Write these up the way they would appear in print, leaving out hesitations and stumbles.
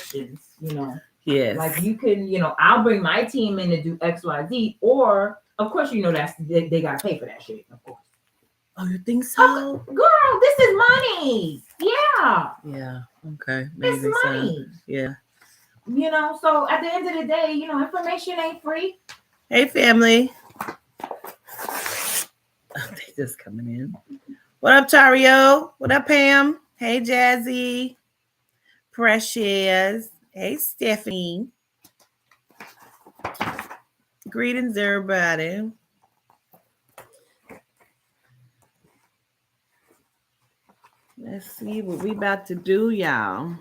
suggestions, Yes. like you can, I'll bring my team in to do XYZ, or of course, that's they got to pay for that shit, of course. Oh, you think so? Girl, this is money. Yeah. Yeah. Okay. It's Maybe so. money. Yeah. So at the end of the day, information ain't free. Hey, family. They just coming in. What up, Tario? What up, Pam? Hey, Jazzy. Precious. Hey, Stephanie. Greetings, everybody. Let's see what we about to do, y'all.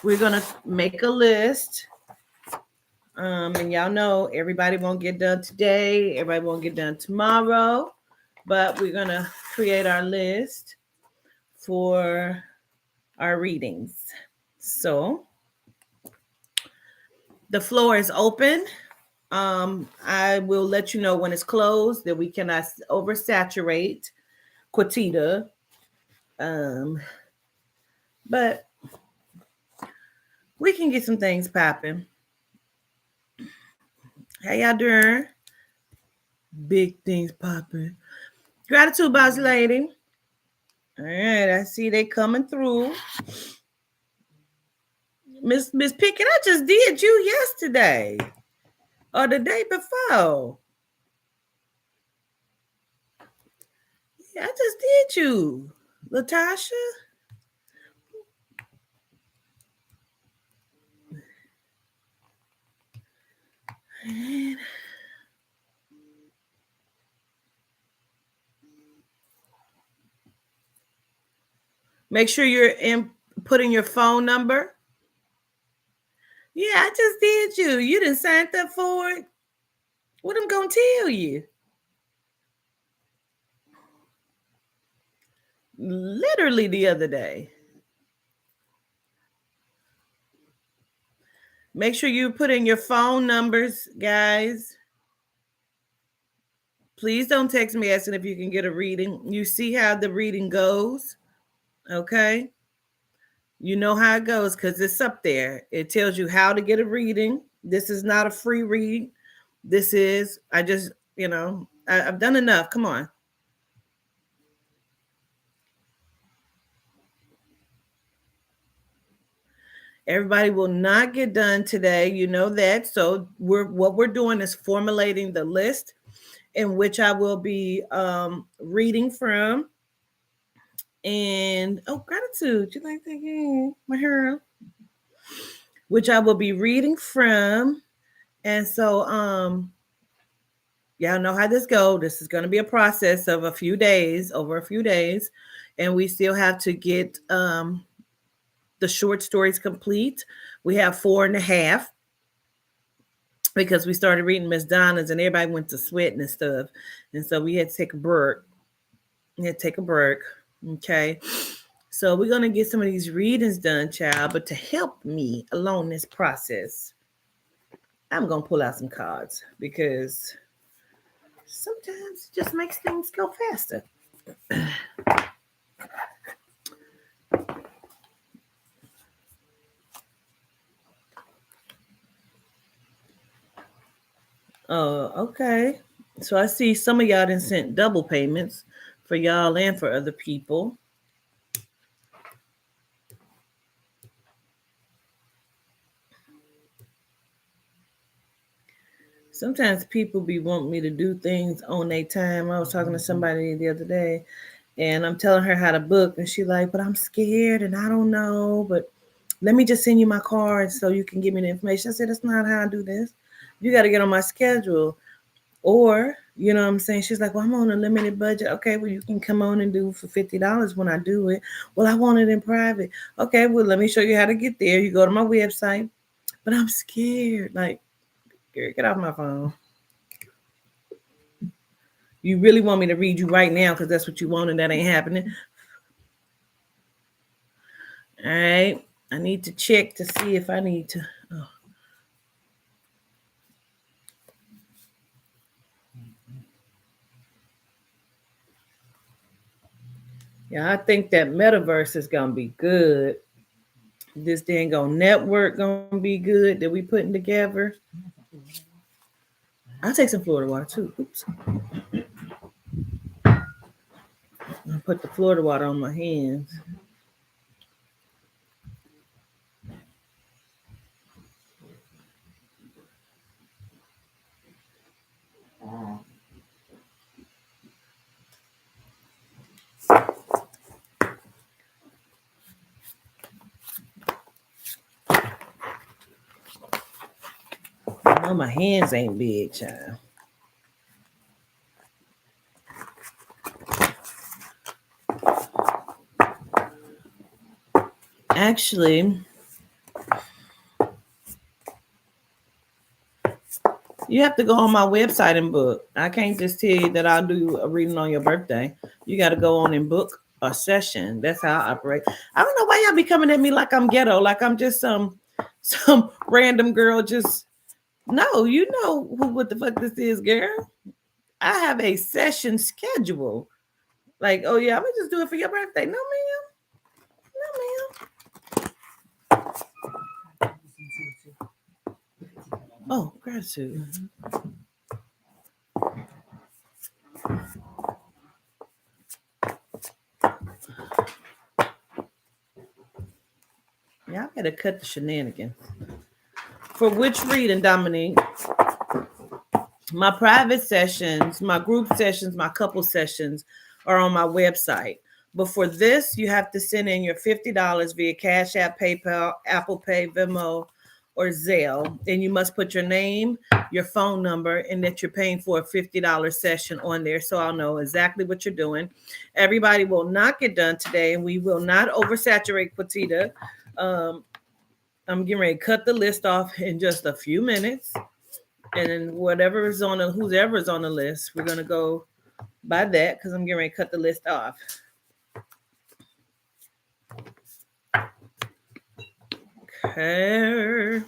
We're gonna make a list. And y'all know everybody won't get done today. Everybody won't get done tomorrow. But we're gonna create our list for our readings. So the floor is open. I will let you know when it's closed that we cannot oversaturate Quatita. But we can get some things popping. How y'all doing? Big things popping. Gratitude, boss lady. All right, I see they coming through. Miss Pickett, I just did you yesterday or the day before. Yeah, I just did you, Latasha. Make sure you're putting your phone number. Yeah, I just did you. You didn't sign up for it. What I'm gonna tell you? Literally the other day. Make sure you put in your phone numbers, guys. Please don't text me asking if you can get a reading. You see how the reading goes, okay? You know how it goes because it's up there. It tells you how to get a reading. This is not a free read. This is, I've done enough. Come on. Everybody will not get done today. You know that. So what we're doing is formulating the list in which I will be reading from. And gratitude. You like that game? My hero. Which I will be reading from. And so y'all know how this goes. This is going to be a process of over a few days. And we still have to get the short stories complete. We have 4.5 because we started reading Miss Donna's and everybody went to sweating and stuff. And so we had to take a break. Okay. So we're going to get some of these readings done, child. But to help me along this process, I'm going to pull out some cards because sometimes it just makes things go faster. Oh, okay. So I see some of y'all done sent double payments for y'all and for other people. Sometimes people be wanting me to do things on their time. I was talking to somebody the other day and I'm telling her how to book and she like, but I'm scared and I don't know, but let me just send you my card so you can give me the information. I said, that's not how I do this. You got to get on my schedule. Or, you know what I'm saying? She's like, well, I'm on a limited budget. Okay, well, you can come on and do for $50 when I do it. Well, I want it in private. Okay, well, let me show you how to get there. You go to my website. But I'm scared. Like, get off my phone. You really want me to read you right now because that's what you want and that ain't happening. All right. I need to check to see if I need to. Oh. Yeah, I think that metaverse is going to be good. This dang on network gonna be good that we putting together. I'll take some Florida water too. Oops. I put the Florida water on my hands. I know my hands ain't big, child. Actually, you have to go on my website and book. I can't just tell you that I'll do a reading on your birthday. You got to go on and book a session. That's how I operate. I don't know why y'all be coming at me like I'm ghetto, like I'm just some random girl. Just no, you know what the fuck this is, girl. I have a session schedule. Like, oh yeah, I'm gonna just do it for your birthday. No, ma'am. No, ma'am. Oh, gratitude. Yeah, I gotta cut the shenanigans. For which reading, Dominique? My private sessions, my group sessions, my couple sessions are on my website. But for this, you have to send in your $50 via Cash App, PayPal, Apple Pay, Venmo, or Zelle. And you must put your name, your phone number, and that you're paying for a $50 session on there, so I'll know exactly what you're doing. Everybody will not get done today, and we will not oversaturate Quatita. I'm getting ready to cut the list off in just a few minutes. And then whoever's on the list, we're gonna go by that because I'm getting ready to cut the list off. Okay.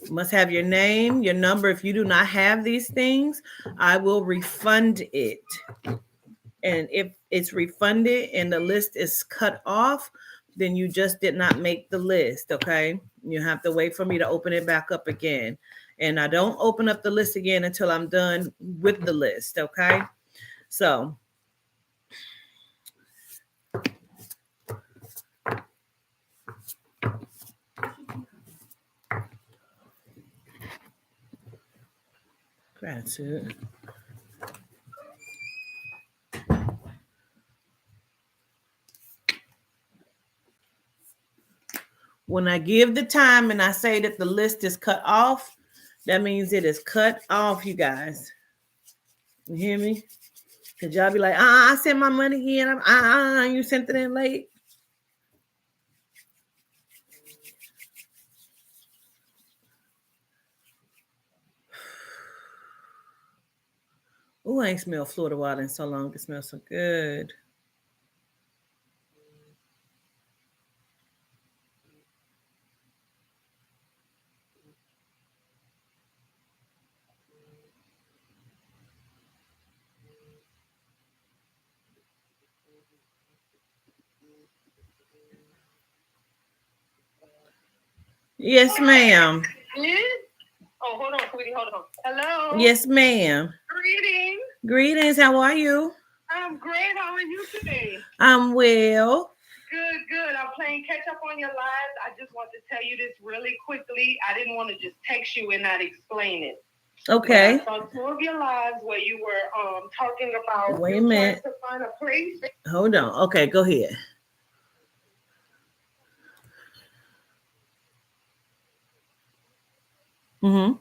You must have your name, your number. If you do not have these things, I will refund it. And if it's refunded and the list is cut off, then you just did not make the list, okay? You have to wait for me to open it back up again. And I don't open up the list again until I'm done with the list, okay? So, gratitude. When I give the time and I say that the list is cut off, that means it is cut off, you guys. You hear me? Because y'all be like, I sent my money in. You sent it in late. Oh, I ain't smelled Florida water in so long. It smells so good. Yes, ma'am. Oh, hold on, sweetie, hold on. Hello. Yes, ma'am. Greetings. Greetings. How are you? I'm great. How are you today? I'm well. Good, good. I'm playing catch up on your lives. I just want to tell you this really quickly. I didn't want to just text you and not explain it. Okay. I saw two of your lives where you were talking about Wait a minute. to find a place. Hold on. Okay, go ahead. Mm-hmm.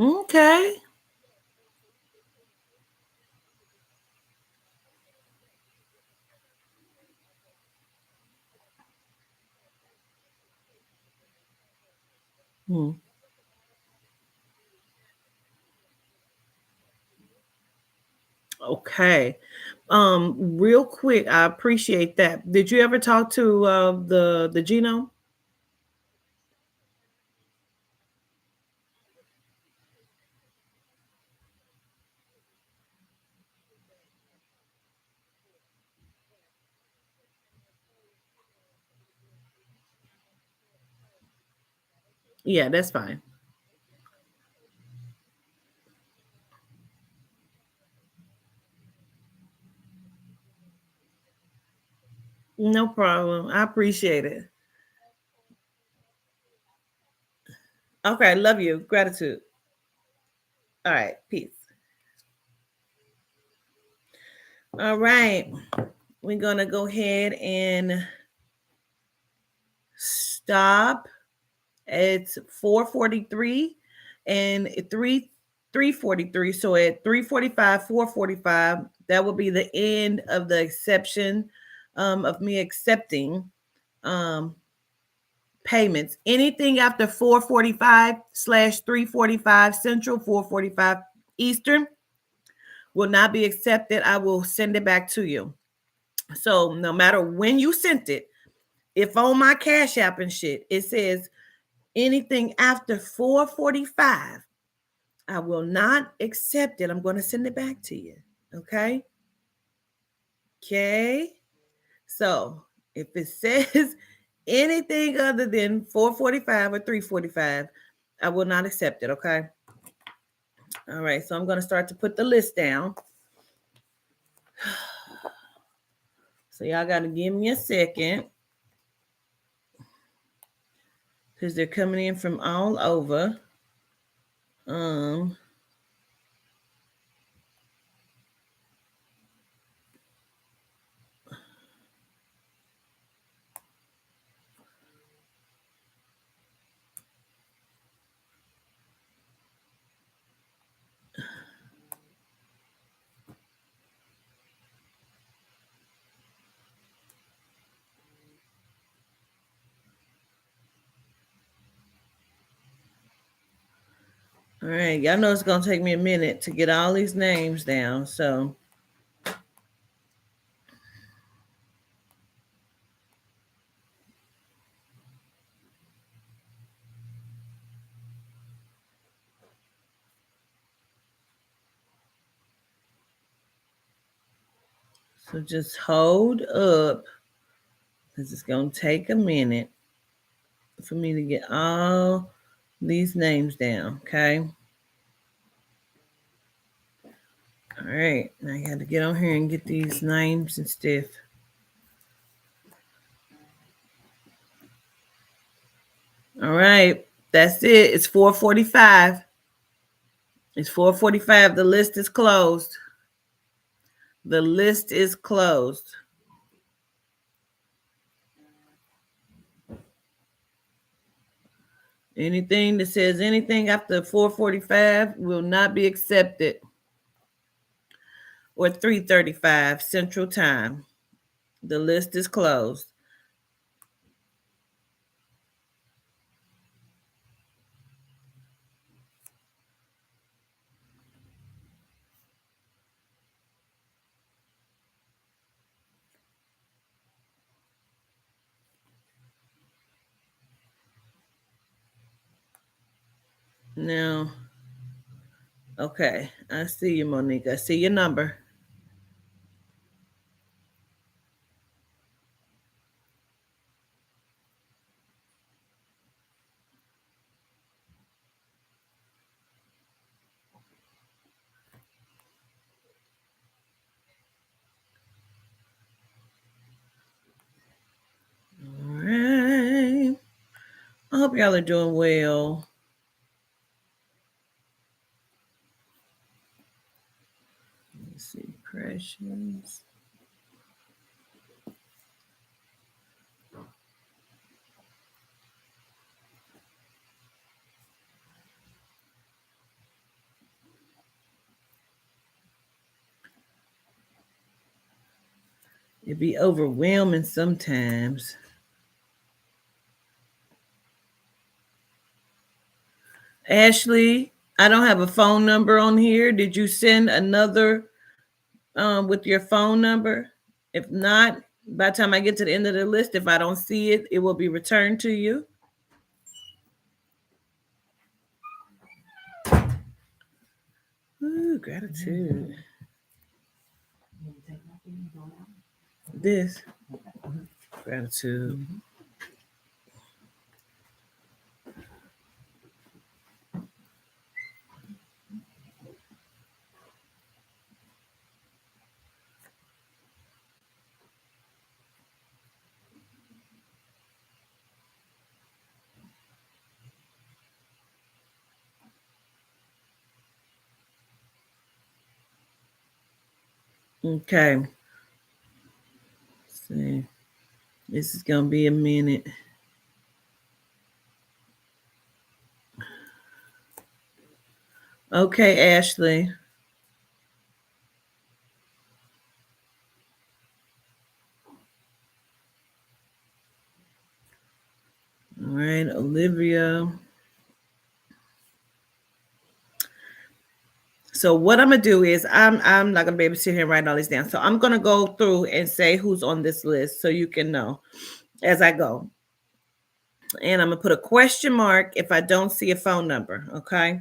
Okay. Hmm. Okay. Real quick, I appreciate that. Did you ever talk to the genome? Yeah, that's fine. No problem. I appreciate it. Okay, love you. Gratitude. All right, peace. All right, we're gonna go ahead and stop. It's 4:43 and 3:43. So at 3:45, 4:45, that will be the end of the exception of me accepting um, payments. Anything after 4:45/3:45 Central, 4:45 Eastern will not be accepted. I will send it back to you. So no matter when you sent it, if on my Cash App and shit, it says anything after 4:45, I will not accept it. I'm going to send it back to you. Okay. Okay. So if it says anything other than 4:45 or 3:45, I will not accept it. Okay. All right. So I'm going to start to put the list down. So y'all got to give me a second because they're coming in from all over. Um, all right. Y'all know it's going to take me a minute to get all these names down. So just hold up because it's going to take a minute for me to get all these names down. Okay. All right. Now I got to get on here and get these names and stuff. All right. That's it. It's 4:45. It's 4:45. The list is closed. The list is closed. Anything that says anything after 4:45 will not be accepted. Or 3:35 Central Time. The list is closed. Now, okay, I see you, Monique. I see your number. All right. I hope y'all are doing well. Let's see, Precious. It'd be overwhelming sometimes. Ashley, I don't have a phone number on here. Did you send another with your phone number? If not, by the time I get to the end of the list, if I don't see it, it will be returned to you. Ooh, gratitude. This gratitude. Okay. Let's see. This is gonna be a minute. Okay, Ashley. All right, Olivia. So what I'm gonna do is I'm not gonna be able to sit here and write all this down. So I'm gonna go through and say who's on this list so you can know as I go. And I'm gonna put a question mark if I don't see a phone number. Okay.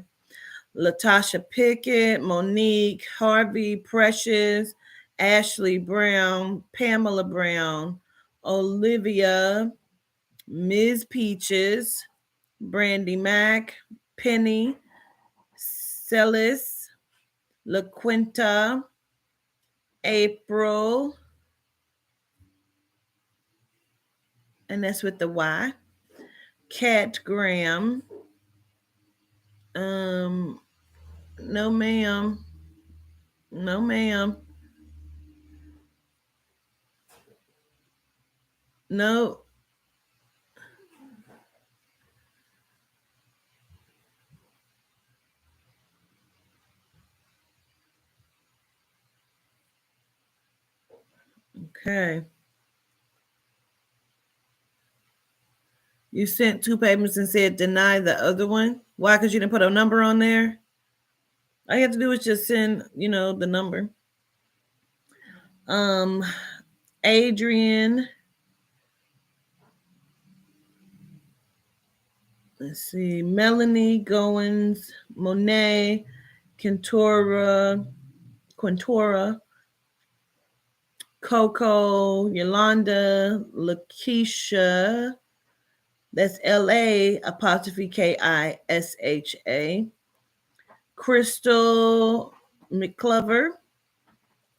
Latasha Pickett, Monique, Harvey, Precious, Ashley Brown, Pamela Brown, Olivia, Ms. Peaches, Brandy Mack, Penny, Celis, LaQuinta, April, and that's with the Y, Kat Graham, no ma'am, no ma'am, no. Okay. You sent 2 payments and said deny the other one. Why? Because you didn't put a number on there. All you have to do is just send, the number. Adrian. Let's see. Melanie Goins, Monet, Quintora, Coco, Yolanda, Lakeisha. That's LA''KISHA. Crystal McClover,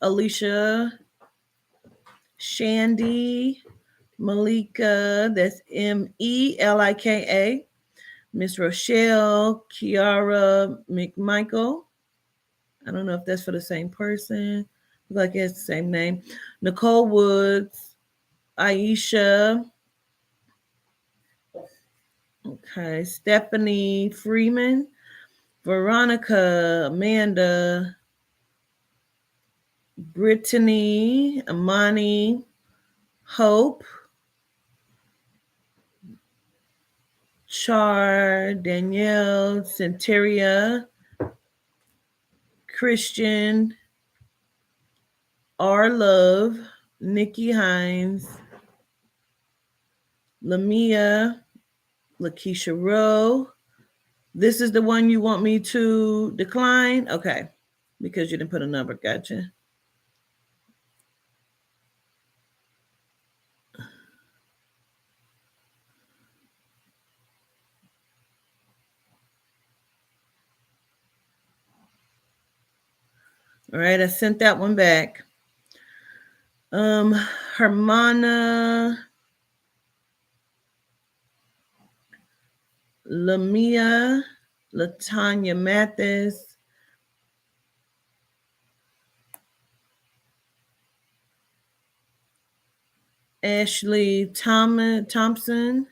Alicia, Shandy, Malika, that's MELIKA, Miss Rochelle, Kiara McMichael. I don't know if that's for the same person. Looks like it's the same name. Nicole Woods, Aisha. Okay, Stephanie Freeman, Veronica, Amanda, Brittany, Amani, Hope, Char, Danielle, Centeria, Christian, R. Love, Nikki Hines, Lamia, Lakeisha Rowe. This is the one you want me to decline? Okay, because you didn't put a number. Gotcha. All right, I sent that one back. Hermana, Lamia, Latanya Mathis, Ashley Thompson,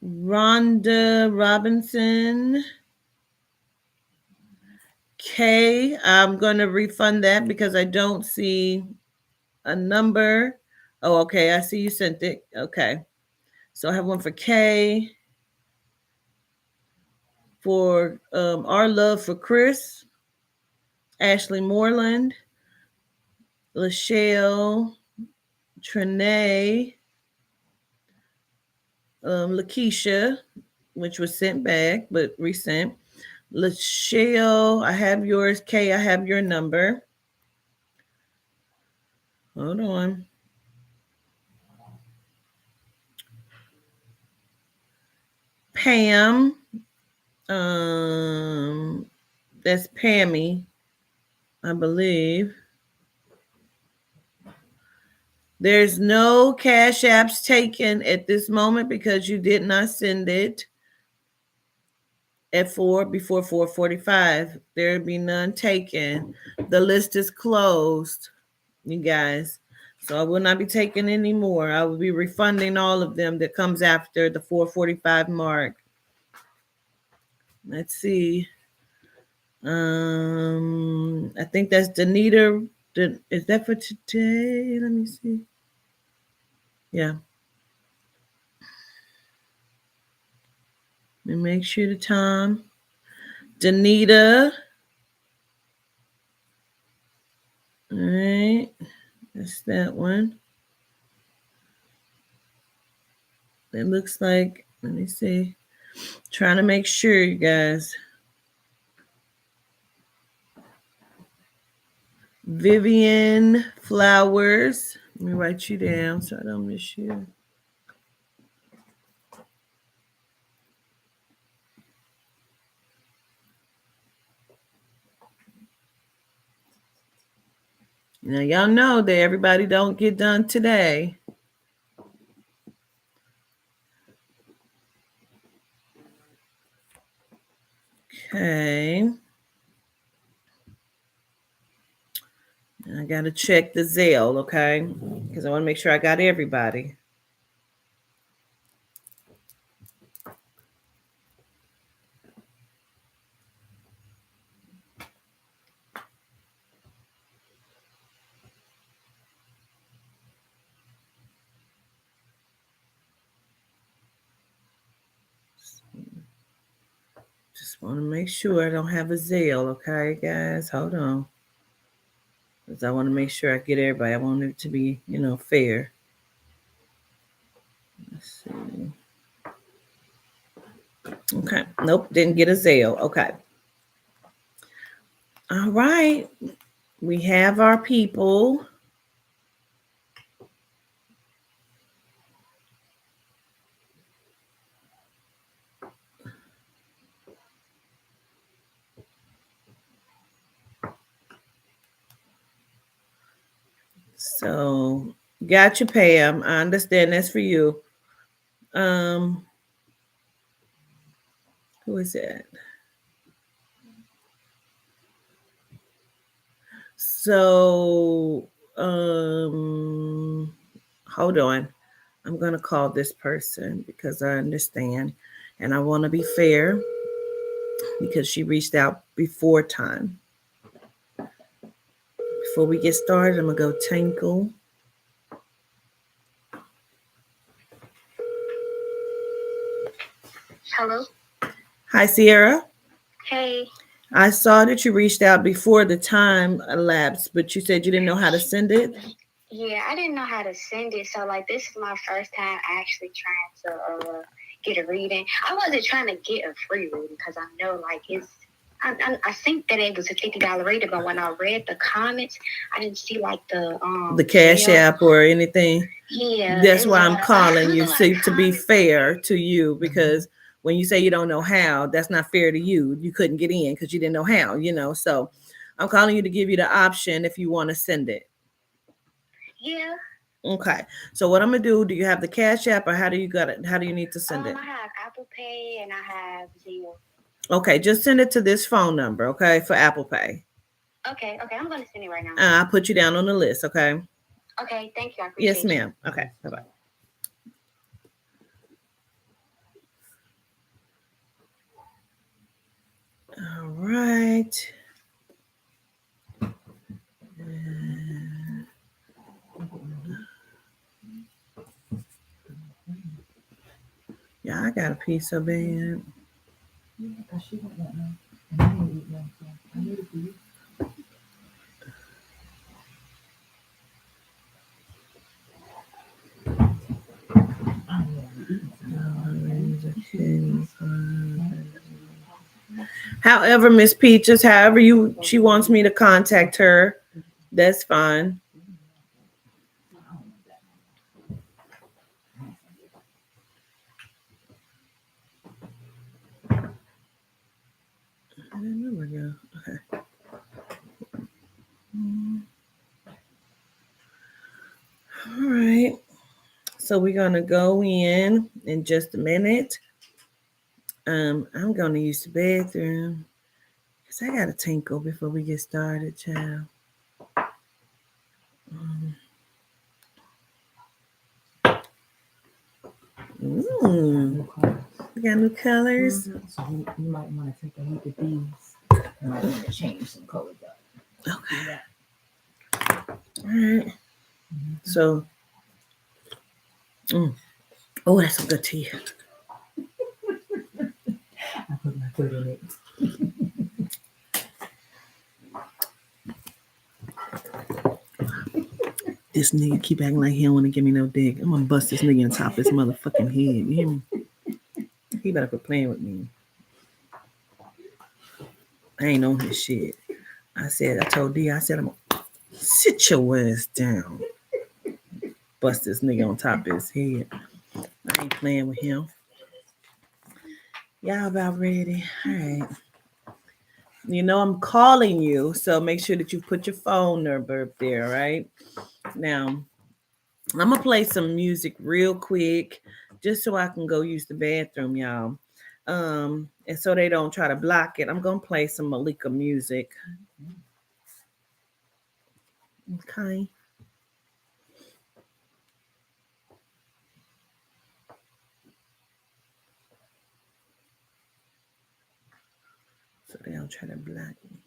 Rhonda Robinson, Kay. I'm going to refund that because I don't see a number. Oh, okay. I see you sent it. Okay. So I have one for Kay. for Our Love for Chris, Ashley Moreland, Lachelle, Trinae, Lakeisha, which was sent back but resent. Lachelle, I have yours. Kay, I have your number. Hold on. Pam, that's Pammy, I believe. There's no cash apps taken at this moment because you did not send it before 4:45. There'll be none taken. The list is closed, you guys. So I will not be taking any more. I will be refunding all of them that comes after the 4:45 mark. Let's see. I think that's Danita. Is that for today? Let me see. Yeah. Let me make sure the time. Danita. All right. That's that one. It looks like, let me see. Trying to make sure, you guys. Vivian Flowers. Let me write you down so I don't miss you. Now y'all know that everybody don't get done today. Okay. I got to check the Zelle, okay? Because I want to make sure I got everybody. Just want to make sure I don't have a Zelle, okay, guys? Hold on. Because I want to make sure I get everybody. I want it to be, fair. Let's see. Okay. Nope, didn't get a Zelle. Okay. All right. We have our people. So, gotcha, Pam. I understand that's for you. Who is that? So, hold on. I'm going to call this person because I understand and I want to be fair because she reached out before time. Before we get started, I'm going to go Tinkle. Hello. Hi, Sierra. Hey. I saw that you reached out before the time elapsed, but you said you didn't know how to send it. Yeah, I didn't know how to send it. So, this is my first time actually trying to get a reading. I wasn't trying to get a free reading because I know, it's. I think that it was a $50 reading, but when I read the comments, I didn't see the Cash App or anything. Yeah, that's why I'm calling you to be fair to you, because when you say you don't know how, that's not fair to you. You couldn't get in because you didn't know how, So I'm calling you to give you the option if you want to send it. Yeah. Okay. So what I'm gonna do you have the Cash App or how do you got it? How do you need to send it? I have Apple Pay and I have Zelle. Okay, just send it to this phone number, okay, for Apple Pay. Okay, I'm gonna send it right now. I'll put you down on the list, okay? Okay, thank you. I appreciate Yes, ma'am. You. Okay, bye-bye. All right. Yeah, I got a piece of it. she went that night. And I didn't eat that, so I made it for you. I However, Miss Peaches, however she wants me to contact her, that's fine. I didn't know where to go. Okay. All right. So we're gonna go in just a minute. I'm gonna use the bathroom because I gotta tinkle before we get started, child. You got new colors. Mm-hmm. So you might want to take a look at these. You might want to change some colors up. Okay. All right. Mm-hmm. So, oh, that's some good tea. I put my foot in it. This nigga keep acting like he don't want to give me no dick. I'm gonna bust this nigga in top of his motherfucking head. You hear me? He better quit playing with me. I ain't on his shit. I told D, I said, I'm gonna sit your ass down. Bust this nigga on top of his head. I ain't playing with him. Y'all about ready? All right. You know I'm calling you, so make sure that you put your phone number up there, right? Now, I'm going to play some music real quick just so I can go use the bathroom, y'all. And so they don't try to block it, I'm going to play some Malika music. Okay. So they don't try to block me.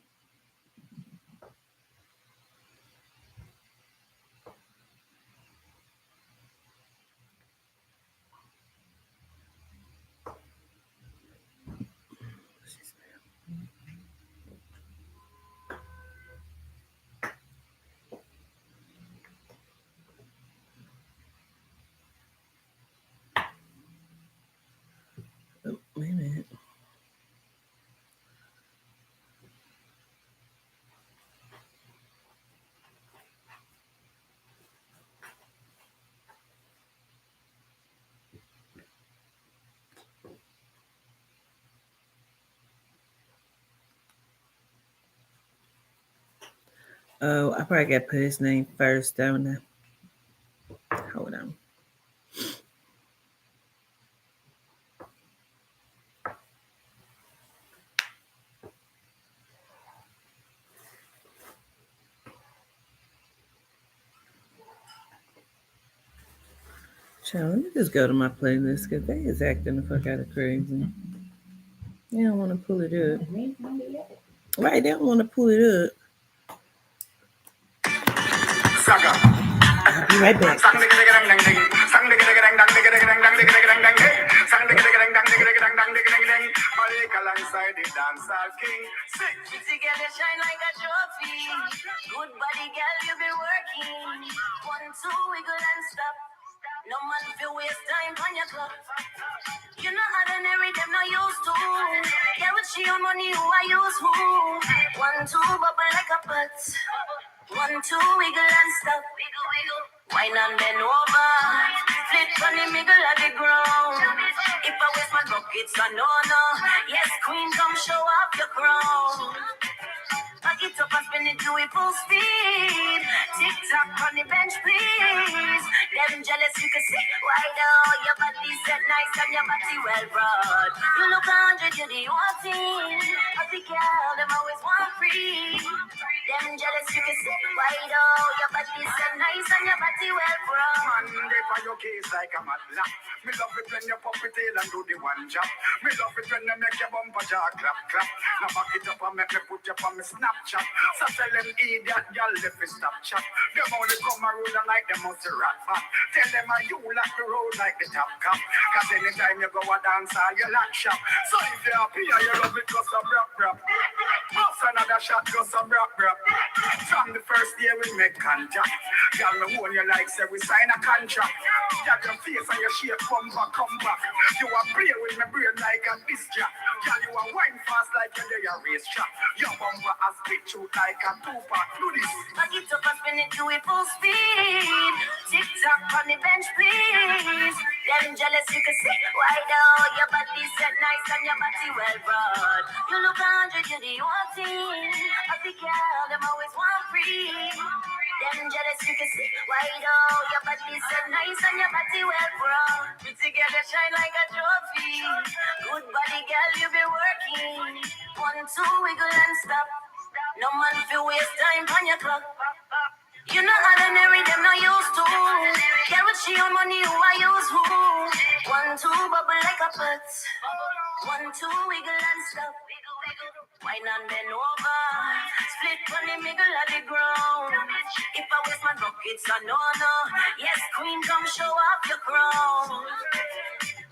Oh, wait a minute. Oh, I probably got to put his name first, don't I? Hold on. Child, let me just go to my playlist because they is acting the fuck out of crazy. They don't want to pull it up. Right, they don't want to pull it up. I'll be right back. Alongside the dancehall king, pretty girl, you shine like a trophy. Good body, girl, you be working. 1, 2, wiggle and stop. No man feel waste time on your clock. You know ordinary, them not used to. Yeah, with she on money, who I use who. 1, 2, bubble like a butt. 1, 2, wiggle and stop. Wiggle, wiggle. Wine and bend over. Flip on the middle of the ground. If I waste my buck, it's a no-no. Yes, queen, come show off your crown. Back it up and spin it to it full speed. Tick-tock on the bench, please. Them jealous, you can see. Why now? Your body set nice and your body well brought. You look 100, you're the whole team. As a girl, them always want free. Them jealous, you can see why though. Your body so nice and your body well grown. Man, they for your case like a mad lap. Me love it when you pop it tail and do the one job. Me love it when you make your bumper jaw clap clap. Now back it up and make me put you on me Snapchat. So tell them idiot girl if you stop chat. Them only come around and like them must rat fat. Tell them you like the road like the top cop. Cause anytime you go a dance you lock shop. So if you're happy and you love it, go some rap rap. Bust another shot, go some rap rap. From the first day we make contact. Girl, me hold you like say we sign a contract. Girl, your face and your shape come back. You a play with my brain like a disc jack. Girl, you a wine fast like you're a race track. Your bumper has pitch out like a two-pack. Do this. Back it up and spin it to it full speed. Tick tock on the bench, please. Them jealous, you can see why though. Your body set nice and your body well broad. You look 100, you're the one thing. I think girl, them always want free. Them jealous, you can see why though. Your body set nice and your body well broad. We together shine like a trophy. Good body, girl, you be working. 1, 2, wiggle and stop. No man feel waste time on your clock. You know ordinary, them not used to. Care what she on money, who I use who. 1, 2, bubble like a pot. 1, 2, wiggle and stop. Wine and bend over. Split on the middle of the ground. If I waste my buckets, I no. Yes, queen, come show off your crown.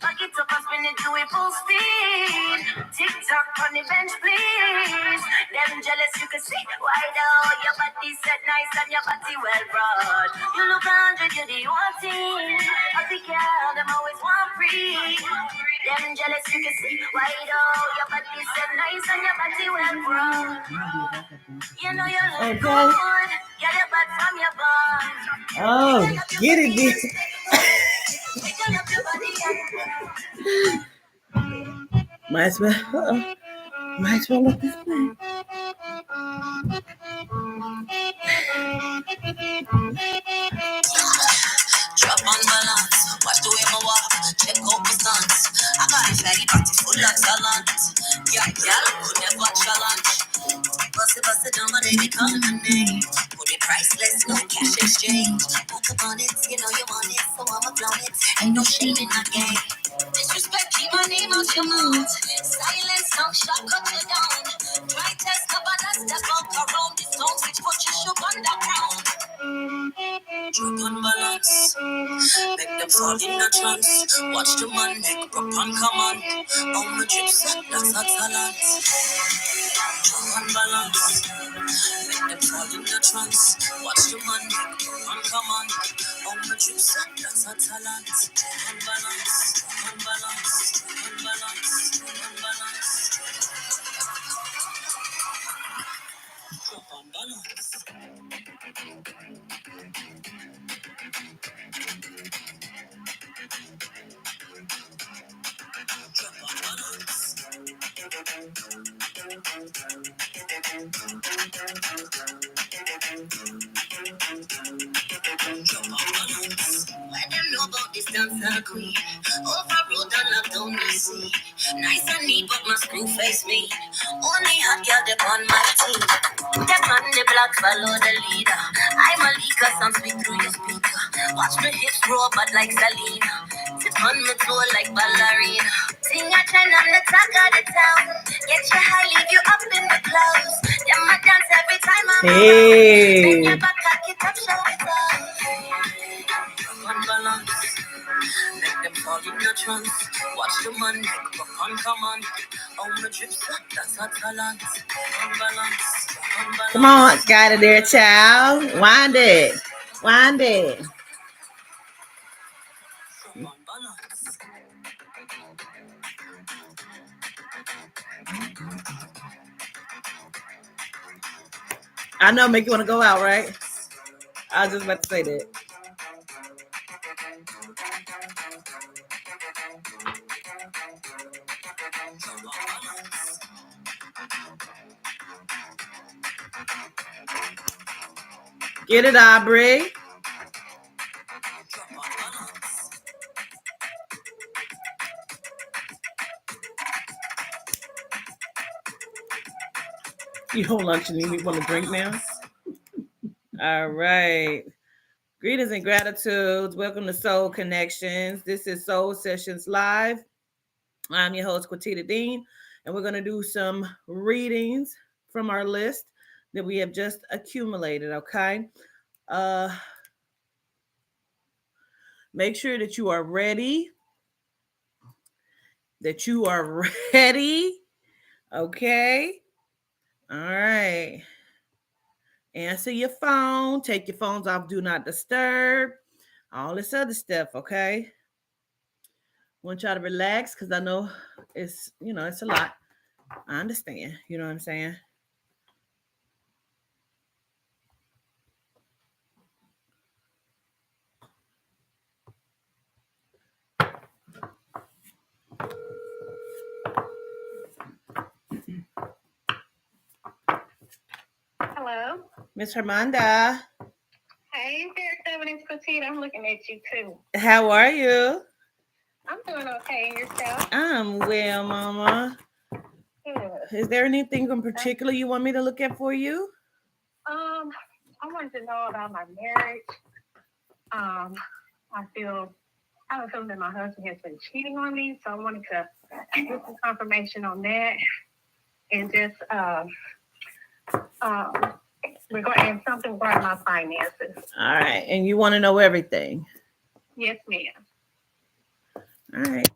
Back it up and spin it to it full speed. Tick tock on the bench, please. Them jealous, you can see why though. Your body set nice and your body well broad. You look 100, you're the one thing. I think girl, them always want free. Them jealous, you can see why though. Your body set nice and your body well broad. You know you look good. Get it back from your bond. Oh, get it, get it. Wiggle up your body and Might as well. Might as well let this play. drop on balance. Watch the way I walk. Check out my stance. I got a fatty body full of talent. Yeah, girl, could never challenge. Bust it down, my baby, call my name. Put it priceless, no cash exchange. Walk up on it, you know you want it, so I'ma flaunt it. Ain't no shame in that game. Disrespect, keep my name out your mouth. Silence, some shot, cut you down. Try test, up and step out around this town. Switch, put your shoe on the ground. Drop on balance. Make them fall in a trance. Watch the man make rock and come on. On my trips, that's a talent. Drop on balance. Make them fall in a trance. Watch the man make rock and come on. On my trips, that's a talent. Drop on balance. Drop on balance. Drop on balance. Drop on balance. Drop on balance. Let them know about this dancer queen. Overruled and locked on me, see. Nice and neat, but my screw face me. Only hot girl dip on my team. Step on the block, follow the leader. I'm a leaker, sound sweet through your speaker. Watch my hips roll, but like Selena. Tip on my toe like ballerina. Sing a trend on the top of the town. Get you high, leave you up in the clouds. Them I dance every time I'm Hey. Bend your back, cock it up, show it off. On balance. Make them fall in your trance. Watch the man make rock on, come on. On the trips, that's a talent. On balance. On balance. Come on, got it there, child. Wind it. Wind it. On balance. I know, make you want to go out, right? I was just about to say that. Get it, Aubrey. You hold lunch and you want to drink now? All right. Greetings and gratitudes. Welcome to Soul Connections. This is Soul Sessions Live. I'm your host, Quatita Dean, and we're going to do some readings from our list that we have just accumulated, okay? Make sure that you are ready. Okay? All right. Answer your phone. Take your phones off. Do not disturb. All this other stuff, okay? Want y'all to relax because I know it's a lot. I understand. You know what I'm saying? Hello. Miss Hermanda, Hey, Fair Seven, it's Quatita. I'm looking at you too. how are you? I'm doing okay. And yourself? I'm well, Mama. Good. Is there anything in particular you want me to look at for you? I wanted to know about my marriage. I have a feeling that my husband has been cheating on me, so I wanted to get some confirmation on that. And just regarding something regarding my finances. All right, and you want to know everything. Yes, ma'am. All right.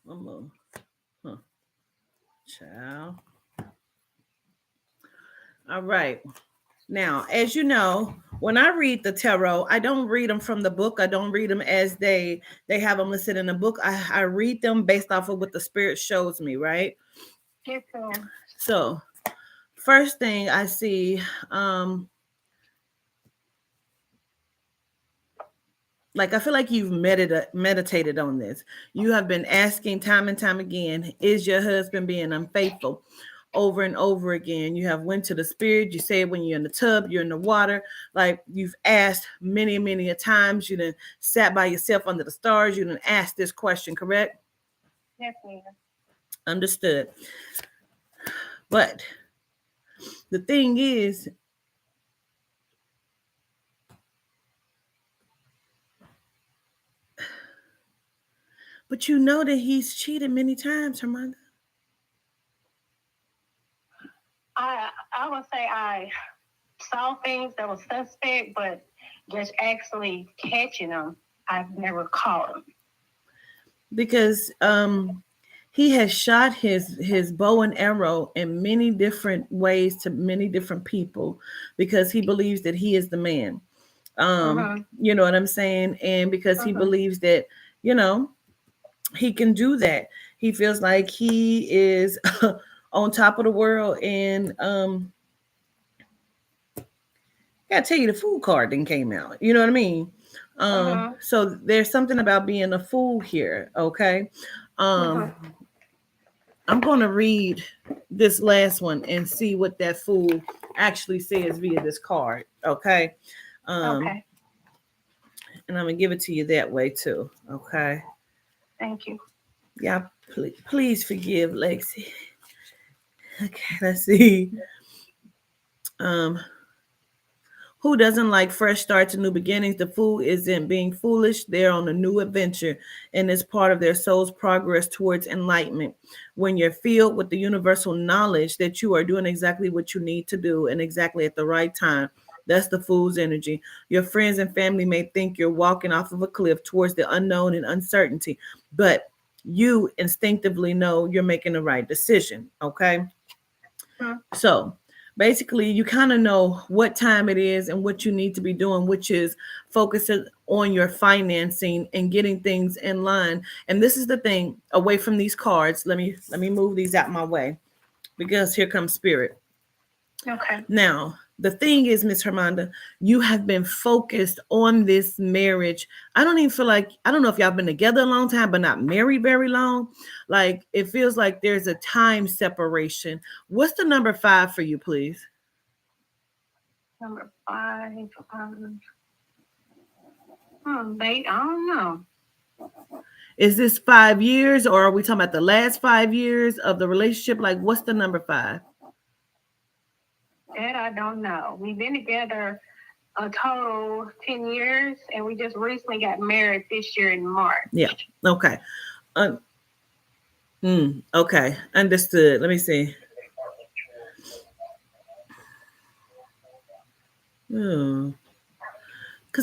One more. Child. All right. Now, as you know, when I read the tarot, I don't read them from the book. I don't read them as they have them listed in the book. I read them based off of what the spirit shows me, right? Yes, ma'am. So, first thing I see, like I feel like you've meditated on this. You have been asking time and time again, is your husband being unfaithful? Over and over again. You have went to the spirit. You say it when you're in the tub, you're in the water. Like you've asked many, many a times. You done sat by yourself under the stars. You done asked this question, correct? Yes, ma'am. Understood. But the thing is, but you know that he's cheated many times, Hermanda. I would say I saw things that were suspect, but just actually catching them, I've never caught them. Because he has shot his bow and arrow in many different ways to many different people because he believes that he is the man. You know what I'm saying? And because he believes that, he can do that. He feels like he is on top of the world. And I gotta tell you, the fool card then came out. You know what I mean? So there's something about being a fool here. Okay. I'm going to read this last one and see what that fool actually says via this card. Okay. Okay. And I'm going to give it to you that way too. Okay. Thank you. Yeah. Please forgive Lexi. Okay. Let's see. Who doesn't like fresh starts and new beginnings? The fool isn't being foolish. They're on a new adventure, and it's part of their soul's progress towards enlightenment. When you're filled with the universal knowledge that you are doing exactly what you need to do and exactly at the right time, that's the fool's energy. Your friends and family may think you're walking off of a cliff towards the unknown and uncertainty, but you instinctively know you're making the right decision, okay? So basically you kind of know what time it is and what you need to be doing, which is focusing on your financing and getting things in line. And this is the thing, away from these cards, let me move these out my way, because here comes spirit. Okay. Now, the thing is, Miss Hermonda, you have been focused on this marriage. I don't even feel like, I don't know if y'all been together a long time, but not married very long. Like, it feels like there's a time separation. What's the number 5 for you, please? Number 5. Mate, I don't know. Is this 5 years, or are we talking about the last 5 years of the relationship? Like, what's the number 5? That I don't know. We've been together a total 10 years, and we just recently got married this year in March. Yeah. Okay. Okay. Understood. Let me see. Because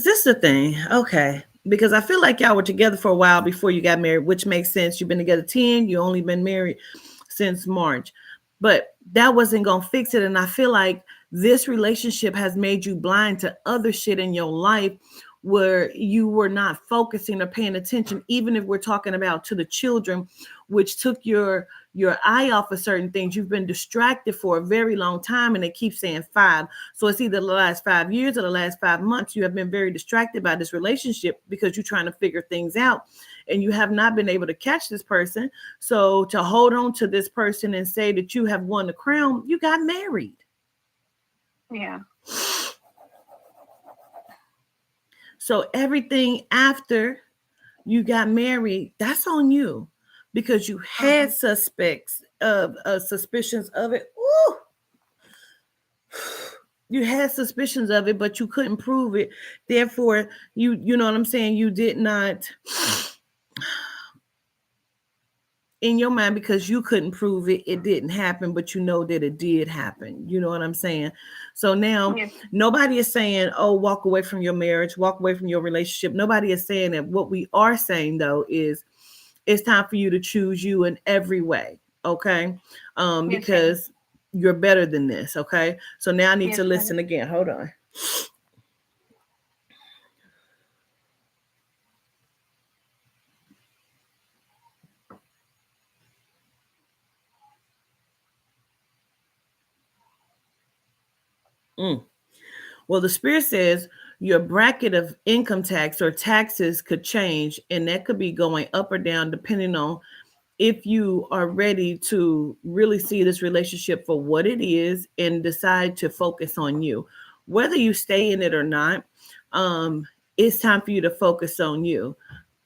this is the thing. Okay. Because I feel like y'all were together for a while before you got married, which makes sense. You've been together 10. You only been married since March. But that wasn't going to fix it. And I feel like this relationship has made you blind to other shit in your life where you were not focusing or paying attention, even if we're talking about to the children, which took your eye off of certain things. You've been distracted for a very long time, and they keep saying 5. So it's either the last 5 years or the last 5 months. You have been very distracted by this relationship because you're trying to figure things out, and you have not been able to catch this person. So to hold on to this person and say that you have won the crown, you got married. Yeah. So everything after you got married, that's on you, because you had suspicions of it. Ooh. You had suspicions of it, but you couldn't prove it. Therefore, you know what I'm saying? You did not, in your mind, because you couldn't prove it, it didn't happen, but you know that it did happen. You know what I'm saying? So now nobody is saying, oh, walk away from your marriage, walk away from your relationship. Nobody is saying that. What we are saying, though, is it's time for you to choose you in every way. Okay. Because you're better than this. Okay. So now I need to listen again. Hold on. Well, the spirit says your bracket of income tax or taxes could change, and that could be going up or down depending on if you are ready to really see this relationship for what it is and decide to focus on you. Whether you stay in it or not, it's time for you to focus on you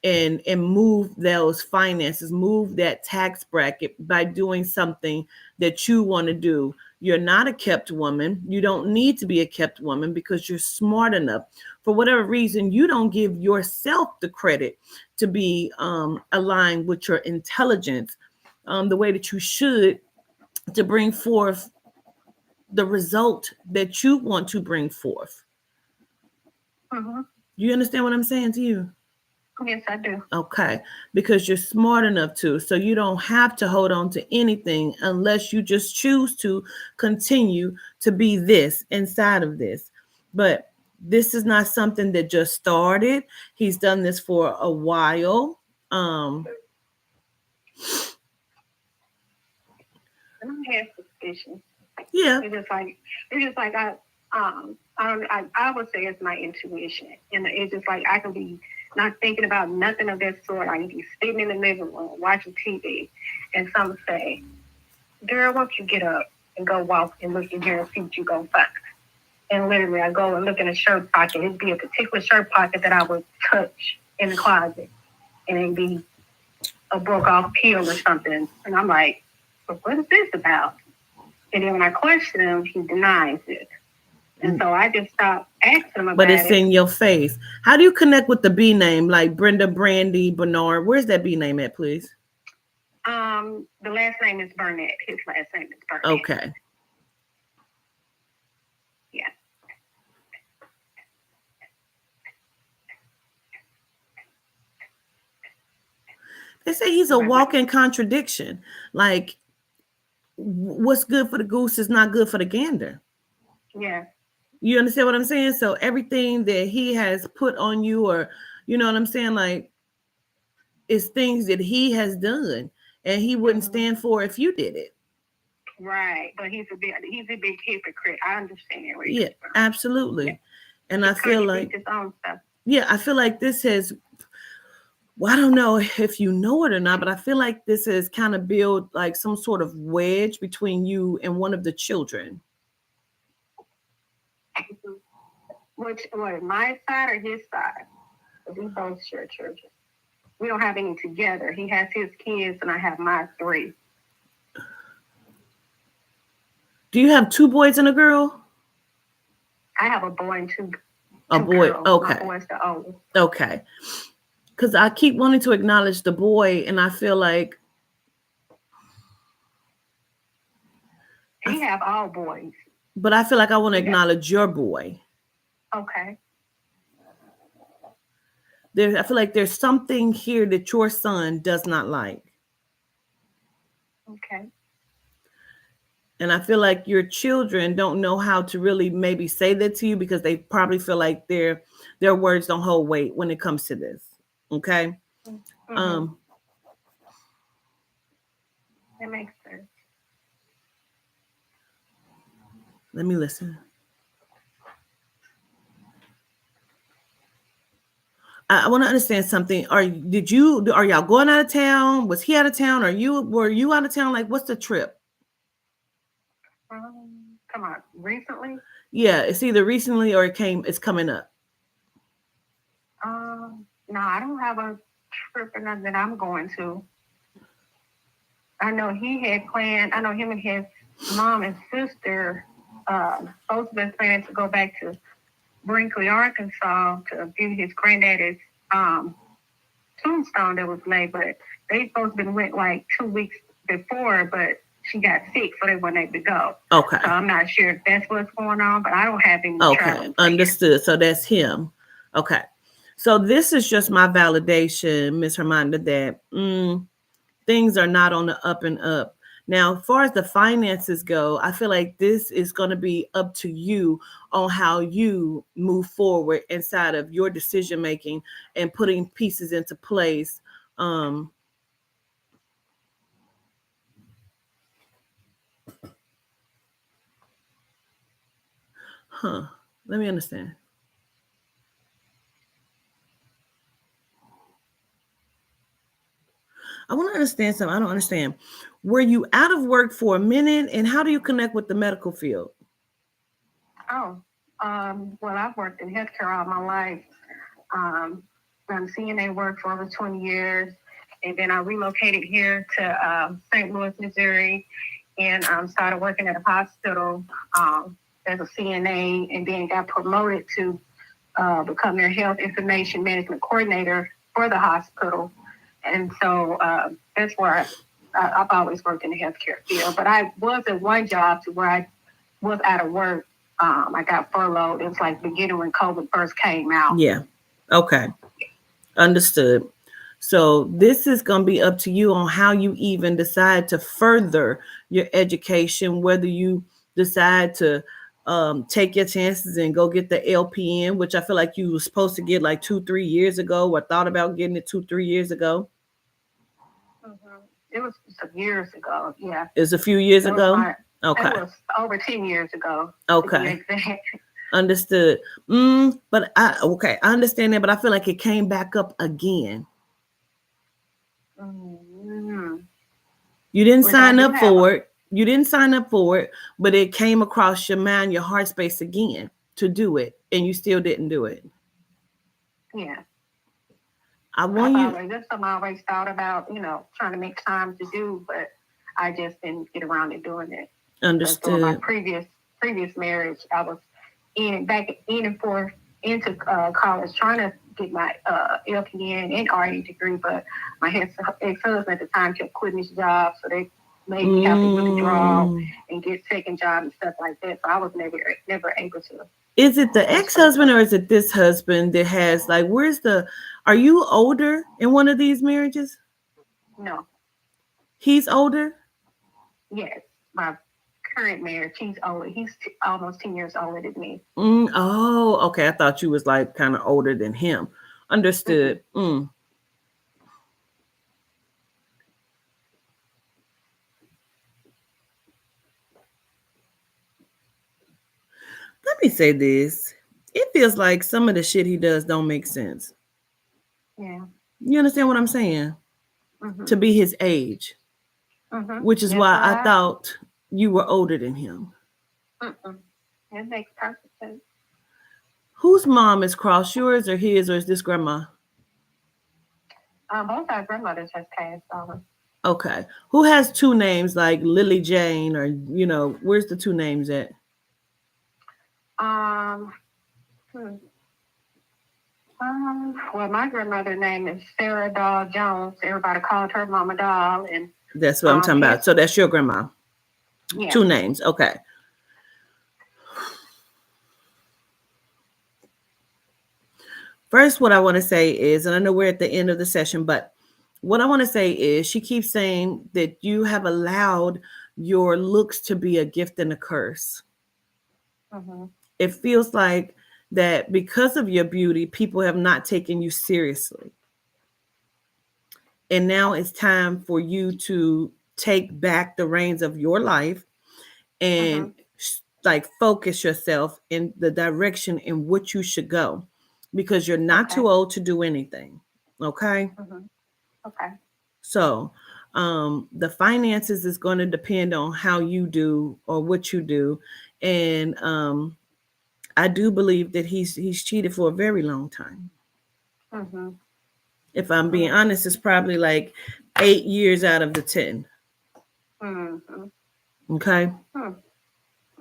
and move those finances, move that tax bracket by doing something that you want to do. You're not a kept woman. You don't need to be a kept woman because you're smart enough. For whatever reason, you don't give yourself the credit to be aligned with your intelligence the way that you should, to bring forth the result that you want to bring forth. You understand what I'm saying to you? Yes, I do. Okay, because you're smart enough to, so you don't have to hold on to anything unless you just choose to continue to be this inside of this. But this is not something that just started. He's done this for a while. I have suspicion. Yeah. It's just like I would say it's my intuition, and it's just like I can be not thinking about nothing of that sort. I can be sitting in the living room watching TV, and some say, "Girl, why don't you get up and go walk and look in here and see what you gonna find?" And literally, I go and look in a shirt pocket. It'd be a particular shirt pocket that I would touch in the closet, and it'd be a broke off peel or something. And I'm like, "But what is this about?" And then when I question him, he denies it. And so I just stopped asking him about it. But it's in your face. How do you connect with the B name, like Brenda, Brandy, Bernard? Where's that B name at, please? The last name is Burnett. His last name is Burnett. Okay. Yeah. They say he's a walking contradiction. Like, what's good for the goose is not good for the gander. Yeah. You understand what I'm saying? So everything that he has put on you, or you know what I'm saying, like, is things that he has done, and he wouldn't stand for if you did it. Right. But he's a big hypocrite. I understand where Yeah, you're from. absolutely. Yeah. And I feel like, his own stuff. yeah, I feel like this has, well, I don't know if you know it or not, but I feel like this has kind of built like some sort of wedge between you and one of the children. What, my side or his side? We both share children. We don't have any together. He has his kids, and I have my 3. Do you have 2 boys and a girl? I have a boy and two A boy. girls. Okay. My boy's the oldest. Okay. Because I keep wanting to acknowledge the boy, and I feel like He have all boys. but I feel like I want to acknowledge your boy. Okay. I feel like there's something here that your son does not like. Okay. And I feel like your children don't know how to really maybe say that to you, because they probably feel like their words don't hold weight when it comes to this. Okay. Mm-hmm. That makes sense. Let me listen. I want to understand something. Are y'all going out of town? Was he out of town? Were you out of town? Like, what's the trip? Come on, recently? Yeah, it's either recently or it's coming up. No, I don't have a trip or nothing that I'm going to. I know he had planned. I know him and his mom and sister both been planning to go back to Brinkley, Arkansas, to view his granddaddy's tombstone that was laid, but they both been went like 2 weeks before, but she got sick, so they weren't able to go. Okay. So I'm not sure if that's what's going on, but I don't have any traveling. Understood. So that's him. Okay. So this is just my validation, Ms. Hermanda, that things are not on the up and up. Now, as far as the finances go, I feel like this is going to be up to you on how you move forward inside of your decision making and putting pieces into place. Let me understand. I want to understand something. I don't understand. Were you out of work for a minute, and how do you connect with the medical field? Well, I've worked in healthcare all my life. Done CNA work for over 20 years, and then I relocated here to St. Louis, Missouri, and started working at a hospital as a CNA, and then got promoted to become their health information management coordinator for the hospital. And so that's where I've always worked in the healthcare field. But I was at one job to where I was out of work. I got furloughed. It was like beginning when COVID first came out. Yeah. Okay. Understood. So this is going to be up to you on how you even decide to further your education, whether you decide to take your chances and go get the LPN, which I feel like you were supposed to get like 2-3 years ago, or thought about getting it 2-3 years ago. It was some years ago. Yeah. It was a few years ago. Okay. It was over 10 years ago. Okay. Understood. But I understand that, but I feel like it came back up again. Mm-hmm. You didn't sign up for it. You didn't sign up for it, but it came across your mind, your heart space again to do it, and you still didn't do it. Yeah. That's something I always thought about, trying to make time to do, but I just didn't get around to doing it. Understood. So my previous marriage, I was into college trying to get my LPN and RE degree, but my ex-husband at the time kept quitting his job, so they made me have to withdraw and get second job and stuff like that. So I was never able to. Is it the ex-husband or is it this husband that has like, are you older in one of these marriages? No. He's older? Yes. my current marriage, he's older. He's almost 10 years older than me. Oh, okay. I thought you was like kind of older than him. Understood. Let me say this. It feels like some of the shit he does don't make sense. Yeah. You understand what I'm saying? To be his age, which is That's why I why thought you were older than him. It makes perfect sense. Whose mom is crossed, yours or his, or is this grandma? Both our grandmothers has passed on. Okay. Who has two names like Lily Jane, or where's the two names at? Well, my grandmother's name is Sarah Doll Jones. Everybody called her Mama Doll, and That's what I'm talking about. So that's your grandma. yeah. Two names. Okay. First, what I want to say is, and I know we're at the end of the session, but what I want to say is she keeps saying that you have allowed your looks to be a gift and a curse. It feels like that because of your beauty, people have not taken you seriously. And now it's time for you to take back the reins of your life and like focus yourself in the direction in which you should go, because you're not too old to do anything. Okay. Okay. So the finances is going to depend on how you do or what you do. And I do believe that he's cheated for a very long time. If I'm being honest, it's probably like 8 years out of the 10. Okay.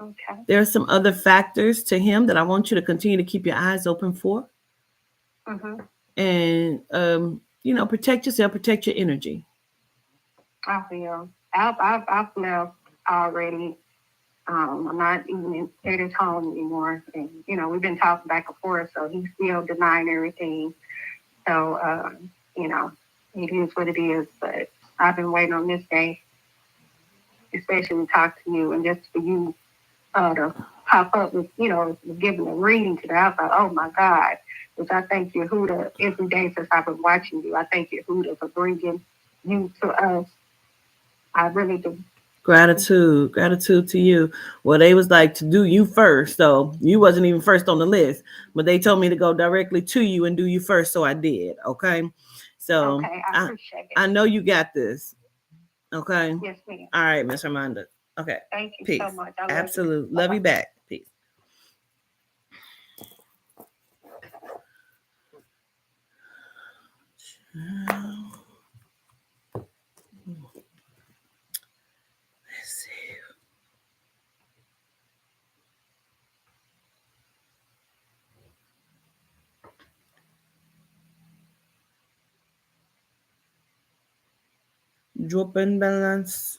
Okay. There are some other factors to him that I want you to continue to keep your eyes open for. And protect yourself, protect your energy. I feel I've left already. I'm not even at his home anymore, and we've been talking back and forth. So he's still denying everything. So it is what it is. But I've been waiting on this day, especially to talk to you, and just for you to pop up with giving a reading today. I thought, oh my God. Which I thank you, Huda, every day since I've been watching you. I thank you, Huda, for bringing you to us. I really do. Gratitude to you. Well, they was like to do you first, so you wasn't even first on the list, but they told me to go directly to you and do you first, so I did. Okay, so okay, I appreciate it. I know you got this. Okay. Yes, ma'am. All right, Miss Armanda. Okay. Thank you Peace. so much. I Absolutely. Love you back. Peace. Let's see. Drop and balance.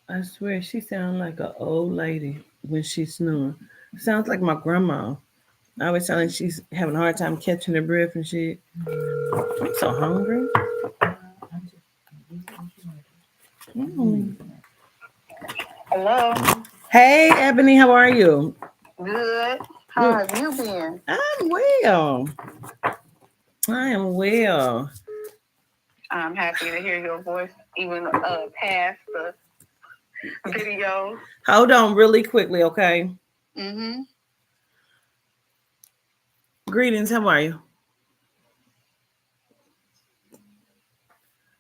I swear she sounds like an old lady when she's snoring. Sounds like my grandma. I always tell her she's having a hard time catching her breath and shit. I'm so hungry. Hello. Hey, Ebony, how are you? Good. How have you been? I'm well. I am well. I'm happy to hear your voice, even past the video. Hold on really quickly, okay? Greetings, how are you?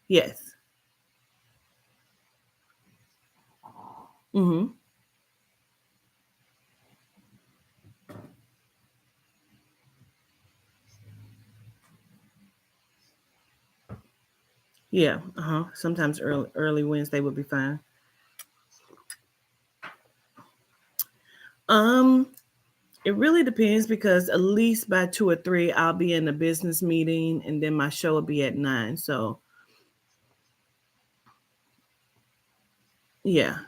Yes. Yeah, sometimes early Wednesday would be fine. It really depends, because at least by 2 or 3 I'll be in a business meeting, and then my show will be at 9. So Yeah.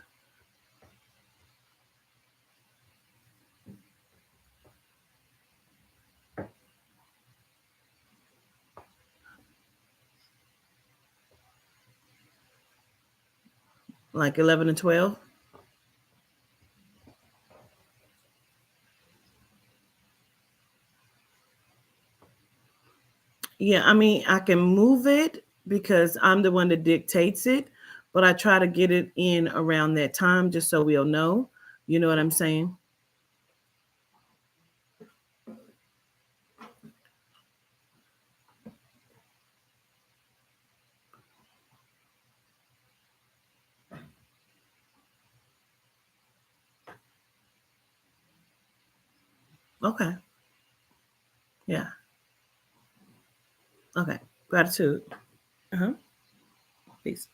Like 11 and 12. Yeah, I mean, I can move it because I'm the one that dictates it, but I try to get it in around that time just so we'll know. You know what I'm saying? Okay. Yeah. Okay. Gratitude. Uh-huh. Peace.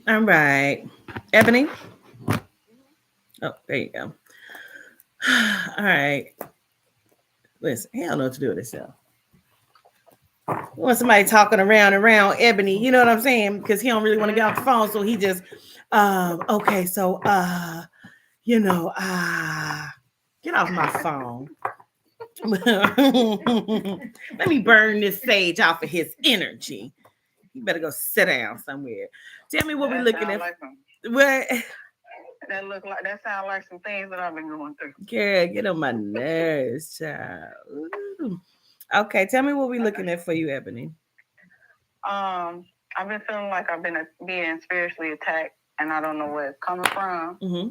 All right. Ebony. Oh, there you go. All right. Listen, he don't know what to do with himself. You want somebody talking around Ebony, you know what I'm saying? Because he don't really want to get off the phone, so he just, okay, so, get off my phone. Let me burn this sage off of his energy. You better go sit down somewhere. Tell me what we're looking at. Like What? that sounds like some things that I've been going through. Girl, get on my nerves, child. Ooh. Okay, tell me what we're looking at for you, Ebony. I've been feeling like I've been being spiritually attacked, and I don't know where it's coming from. Mm-hmm.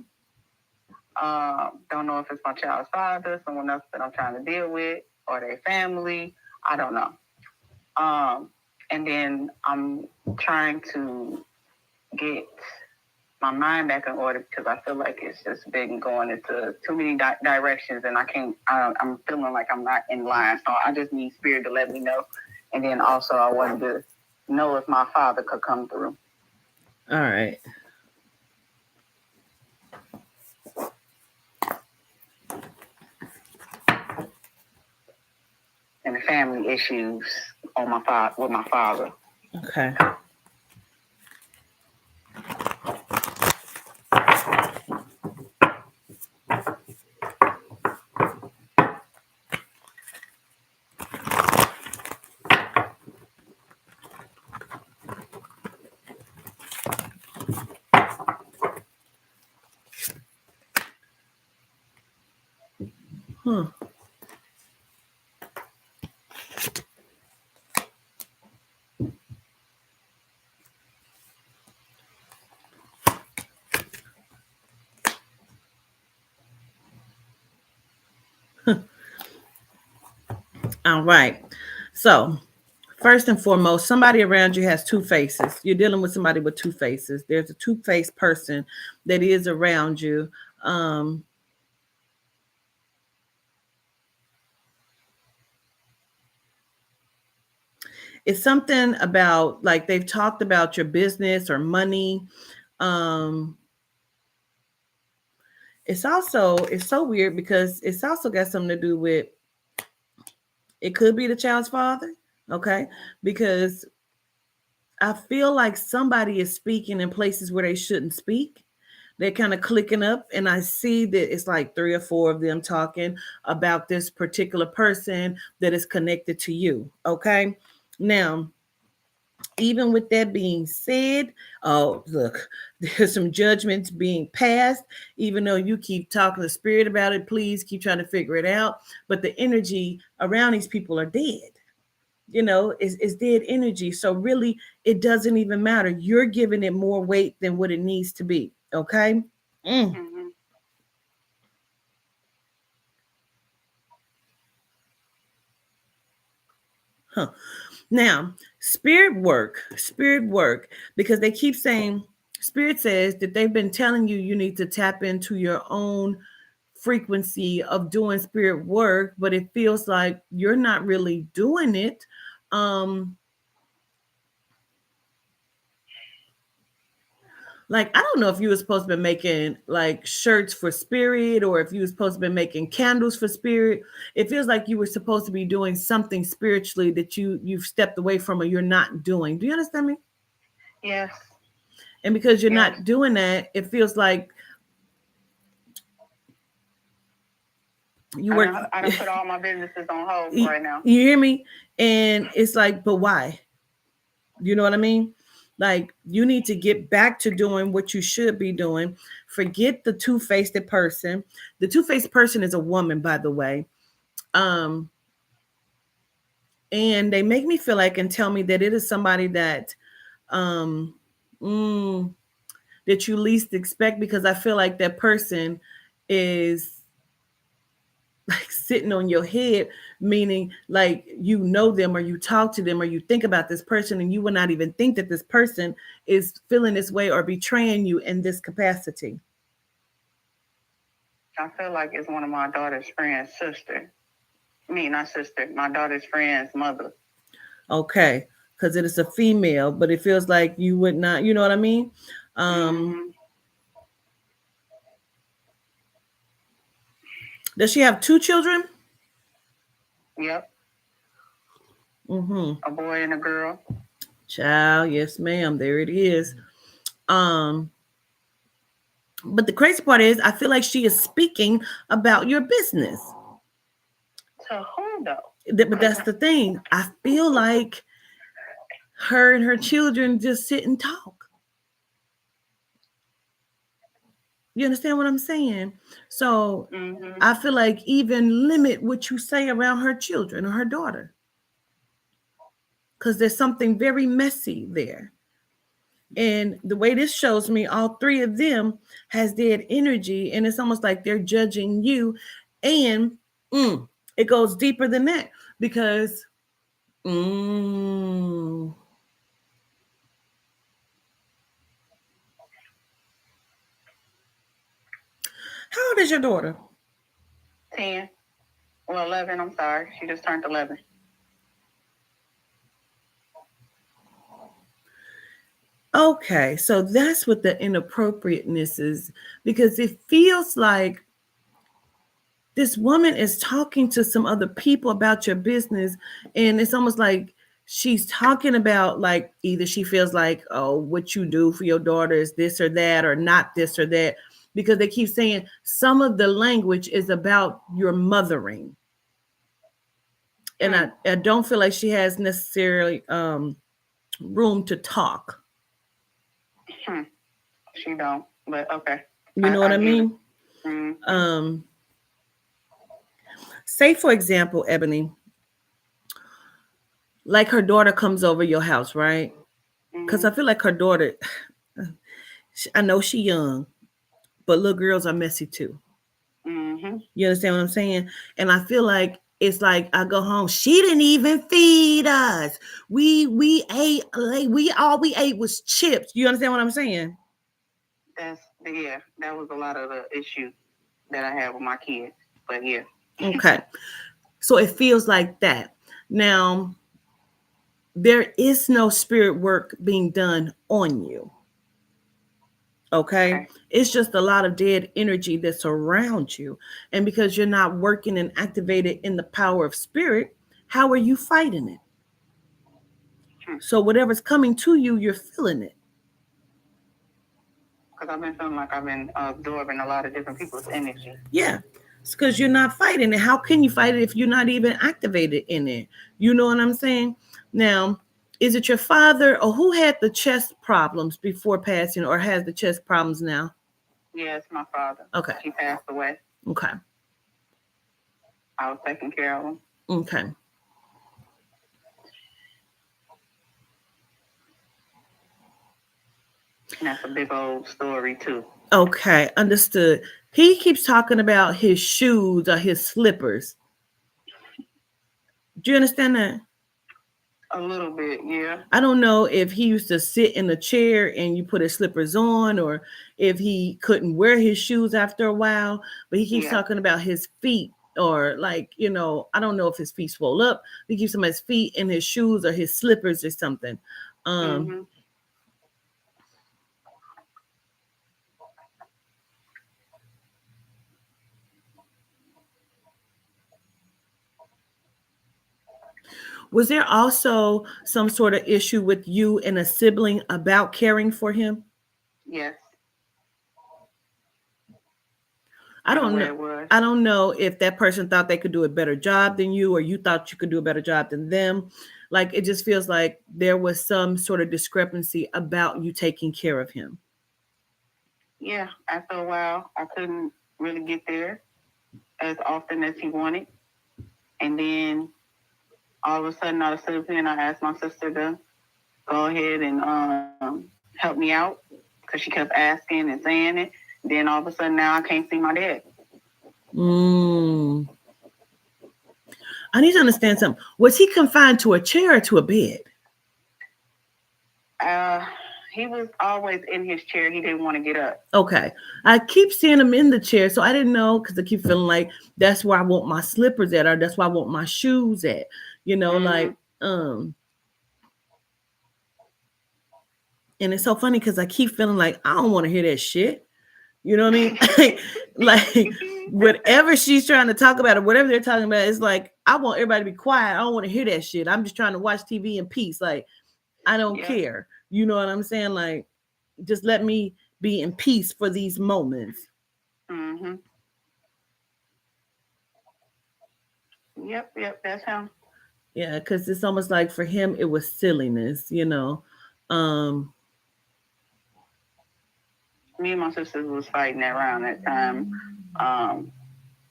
Don't know if it's my child's father, someone else that I'm trying to deal with, or their family. I don't know. And then I'm trying to get my mind back in order because I feel like it's just been going into too many directions, and I'm feeling like I'm not in line. So I just need spirit to let me know. And then also I wanted to know if my father could come through. All right. And the family issues on with my father. Okay. All right. So, first and foremost, somebody around you has two faces. You're dealing with somebody with two faces. There's a two-faced person that is around you. It's something about like they've talked about your business or money. It's so weird because it's also got something to do with, it could be the child's father, okay? Because I feel like somebody is speaking in places where they shouldn't speak. They're kind of clicking up, and I see that it's like 3 or 4 of them talking about this particular person that is connected to you, okay? Now, even with that being said, oh, look, there's some judgments being passed, even though you keep talking to spirit about it. Please keep trying to figure it out. But the energy around these people are dead. You know, it's dead energy. So really, it doesn't even matter. You're giving it more weight than what it needs to be. Okay? Mm-hmm. Huh. Now, spirit work, because they keep saying, spirit says that they've been telling you need to tap into your own frequency of doing spirit work, but it feels like you're not really doing it. Like, I don't know if you were supposed to be making like shirts for spirit or if you were supposed to be making candles for spirit. It feels like you were supposed to be doing something spiritually that you've stepped away from or you're not doing. Do you understand me? Yes. And because you're Yes. not doing that, it feels like you work. I done put all my businesses on hold You right now. hear me? And it's like, but why? You know what I mean? Like, you need to get back to doing what you should be doing. Forget the two-faced person. The two-faced person is a woman, by the way. And they make me feel like and tell me that it is somebody that um that you least expect, because I feel like that person is like sitting on your head, meaning like you know them or you talk to them or you think about this person and you would not even think that this person is feeling this way or betraying you in this capacity. I feel like it's one of my daughter's friend's sister. Not sister, my daughter's friend's mother. Okay, because it is a female, but it feels like you would not, you know what I mean? Does she have 2 children? Yep. Mm-hmm. A boy and a girl. Child, yes, ma'am. There it is. But the crazy part is, I feel like she is speaking about your business. To who though? But that's the thing. I feel like her and her children just sit and talk. You understand what I'm saying? So I feel like even limit what you say around her children or her daughter, because there's something very messy there. And the way this shows me, all 3 of them has dead energy, and it's almost like they're judging you. And it goes deeper than that, because how old is your daughter? 10. Well, 11, I'm sorry. She just turned 11. Okay, so that's what the inappropriateness is, because it feels like this woman is talking to some other people about your business, and it's almost like she's talking about, like, either she feels like, oh, what you do for your daughter is this or that, or not this or that, because they keep saying some of the language is about your mothering. And I don't feel like she has necessarily room to talk. She don't, but okay. You know what I mean? Say, for example, Ebony, like her daughter comes over your house, right? Because I feel like her daughter, I know she young, but little girls are messy too. You understand what I'm saying? And I feel like it's like I go home, she didn't even feed us. We ate, like all we ate was chips. You understand what I'm saying? That was a lot of the issue that I have with my kids. But yeah. Okay. So it feels like that. Now, there is no spirit work being done on you. Okay? It's just a lot of dead energy that's around you. And because you're not working and activated in the power of spirit, how are you fighting it? So whatever's coming to you, you're feeling it. Because I've been feeling like I've been absorbing a lot of different people's energy. Yeah. It's because you're not fighting it. How can you fight it if you're not even activated in it? You know what I'm saying? Now, is it your father, or who had the chest problems before passing, or has the chest problems now? Yeah, it's my father. Okay. He passed away. Okay. I was taking care of him. Okay. And that's a big old story too. Okay, understood. He keeps talking about his shoes or his slippers. Do you understand that? A little bit, yeah. I don't know if he used to sit in a chair and you put his slippers on, or if he couldn't wear his shoes after a while, but he keeps talking about his feet, or like, I don't know if his feet swole up. He keeps some of his feet in his shoes or his slippers or something. Was there also some sort of issue with you and a sibling about caring for him? Yes. I don't Where know. it was. I don't know if that person thought they could do a better job than you, or you thought you could do a better job than them. Like, it just feels like there was some sort of discrepancy about you taking care of him. Yeah, after a while, I couldn't really get there as often as he wanted. And then all of a sudden, out of sympathy, I asked my sister to go ahead and help me out because she kept asking and saying it. Then all of a sudden, now I can't see my dad. I need to understand something. Was he confined to a chair or to a bed? He was always in his chair. He didn't want to get up. Okay. I keep seeing him in the chair, so I didn't know, because I keep feeling like that's where I want my slippers at, or that's where I want my shoes at. You know, like, and it's so funny because I keep feeling like I don't want to hear that shit. You know what I mean? Like whatever she's trying to talk about or whatever they're talking about, it's like, I want everybody to be quiet. I don't want to hear that shit. I'm just trying to watch TV in peace. Like, I don't care. You know what I'm saying? Like, just let me be in peace for these moments. Mm-hmm. Yep, that's him. Yeah, because it's almost like for him, it was silliness, you know. Me and my sisters was fighting around that time.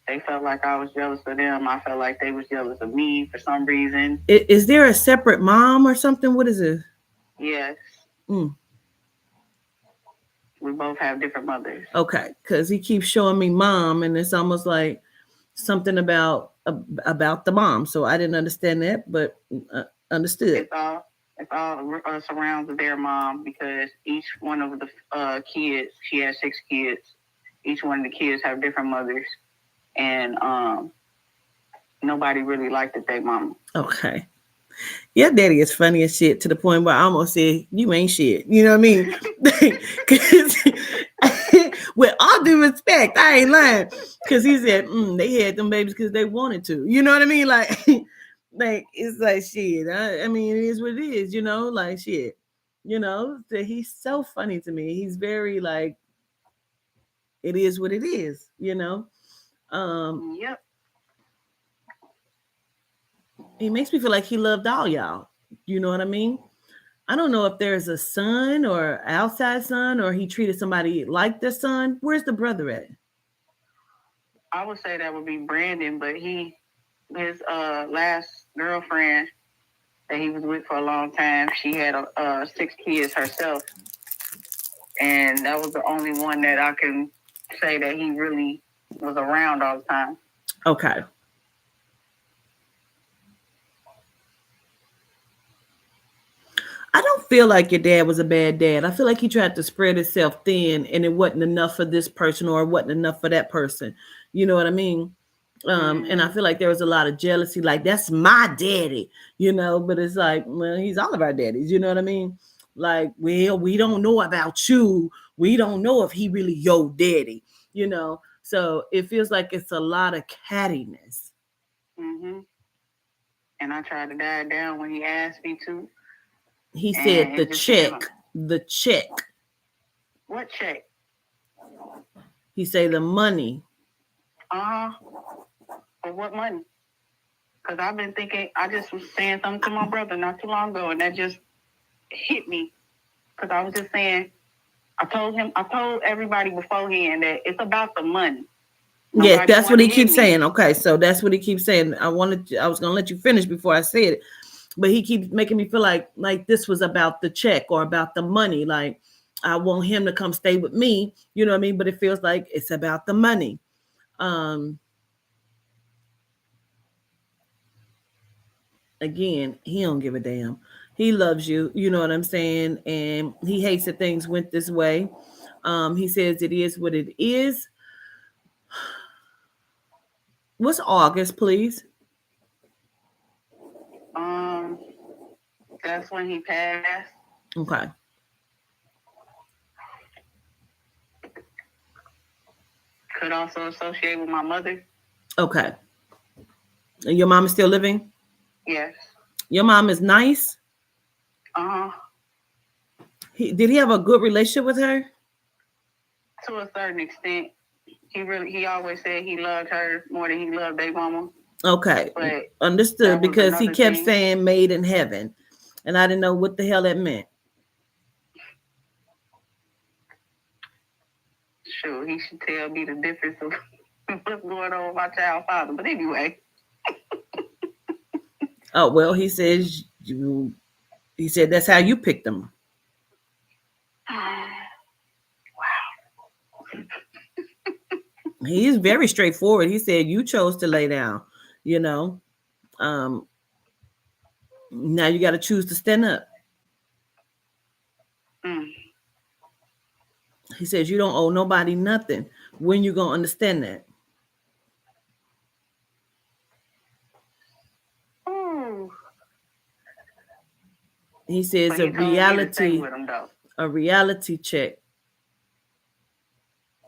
They felt like I was jealous of them. I felt like they was jealous of me for some reason. Is there a separate mom or something? What is it? Yes. We both have different mothers. Okay, because he keeps showing me mom, and it's almost like something about the mom. So I didn't understand that, but understood. It's all surrounds their mom, because each one of the kids, she has 6 kids. Each one of the kids have different mothers, and nobody really liked their mama. Okay. Your daddy is funny as shit, to the point where I almost said, you ain't shit. You know what I mean? With all due respect, I ain't lying. Because he said, they had them babies because they wanted to. You know what I mean? Like, like, it's like shit. I mean, it is what it is, you know? Like, shit. You know? He's so funny to me. He's very, like, it is what it is, you know? Yep. He makes me feel like he loved all y'all. You know what I mean? I don't know if there's a son or outside son, or he treated somebody like the son. Where's the brother at? I would say that would be Brandon, but his last girlfriend that he was with for a long time, she had 6 kids herself. And that was the only one that I can say that he really was around all the time. Okay. I don't feel like your dad was a bad dad. I feel like he tried to spread himself thin, and it wasn't enough for this person, or it wasn't enough for that person. You know what I mean? And I feel like there was a lot of jealousy, like, that's my daddy, you know, but it's like, well, he's all of our daddies, you know what I mean? Like, well, we don't know about you. We don't know if he really your daddy, you know? So it feels like it's a lot of cattiness. Mm-hmm. And I tried to die down when he asked me to. He said the check. What check? He said the money. For what money? Because I've been thinking, I just was saying something to my brother not too long ago, and that just hit me. Because I was just saying, I told everybody beforehand that it's about the money. Yes, that's what he keeps saying. Okay, so that's what he keeps saying. I was gonna let you finish before I said it, but he keeps making me feel like this was about the check or about the money. Like, I want him to come stay with me, you know what I mean? But it feels like it's about the money. Again, he don't give a damn. He loves you, you know what I'm saying? And he hates that things went this way. He says it is what it is. What's August, please? That's when he passed. Okay. Could also associate with my mother. Okay. And your mom is still living? Yes. Your mom is nice. Uh-huh. Did he have a good relationship with her? To a certain extent. He always said he loved her more than he loved their mama. Okay, But understood, that was because he another kept thing. saying made in heaven, and I didn't know what the hell that meant. Sure, he should tell me the difference of what's going on with my child father. But anyway. Oh, well, he said that's how you picked him. He's very straightforward. He said you chose to lay down, you know. Now you got to choose to stand up. Mm. He says you don't owe nobody nothing. When you gonna understand that? Ooh. He says But he told me to stay with him, though. a reality check.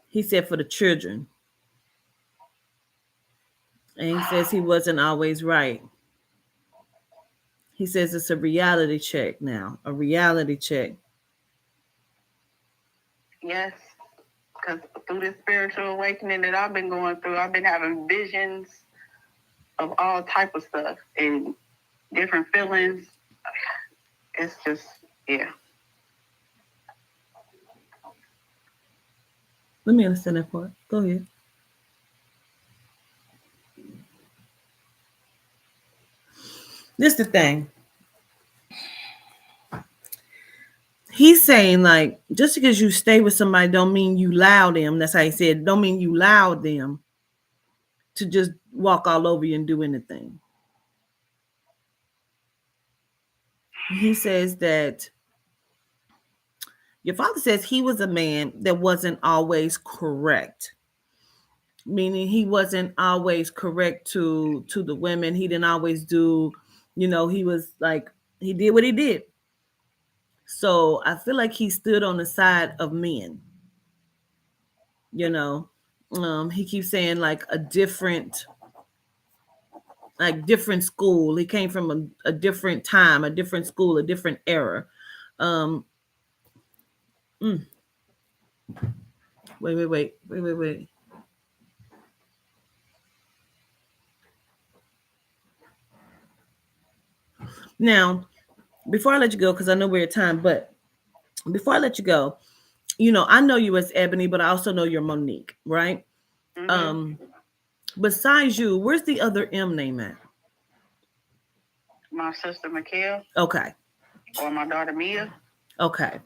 He said for the children. And he says he wasn't always right. He says it's a reality check now, a reality check. Yes, because through this spiritual awakening that I've been going through, I've been having visions of all type of stuff and different feelings. It's just, yeah. Let me understand that part. Go ahead. This is the thing. He's saying, like, just because you stay with somebody don't mean you allow them. That's how he said. Don't mean you allow them to just walk all over you and do anything. He says that your father says he was a man that wasn't always correct. Meaning he wasn't always correct to the women. He didn't always do, he was like, he did what he did. So I feel like he stood on the side of men. He keeps saying like different school. He came from a different time, a different school, a different era. Wait. Now, before I let you go, because I know we're at time, but before I let you go, I know you as Ebony, but I also know you're Monique, right? Mm-hmm. Besides you, where's the other M name at? My sister Mikhail. Okay. Or my daughter Mia. Okay.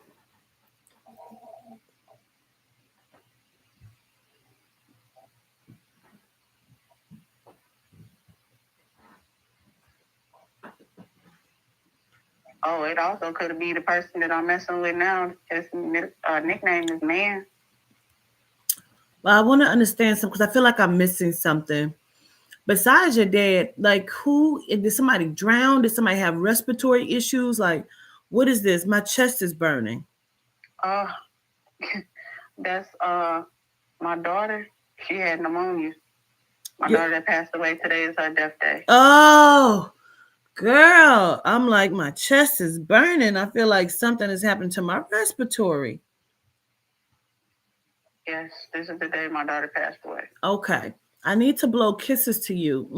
Oh, it also could be the person that I'm messing with now. His nickname is Man. Well, I want to understand something because I feel like I'm missing something. Besides your dad, like did somebody drown? Did somebody have respiratory issues? Like, what is this? My chest is burning. That's my daughter. She had pneumonia. My daughter that passed away today is her death day. Oh, girl, I'm like, my chest is burning. I feel like something has happened to my respiratory. Yes, this is the day my daughter passed away. Okay. I need to blow kisses to you.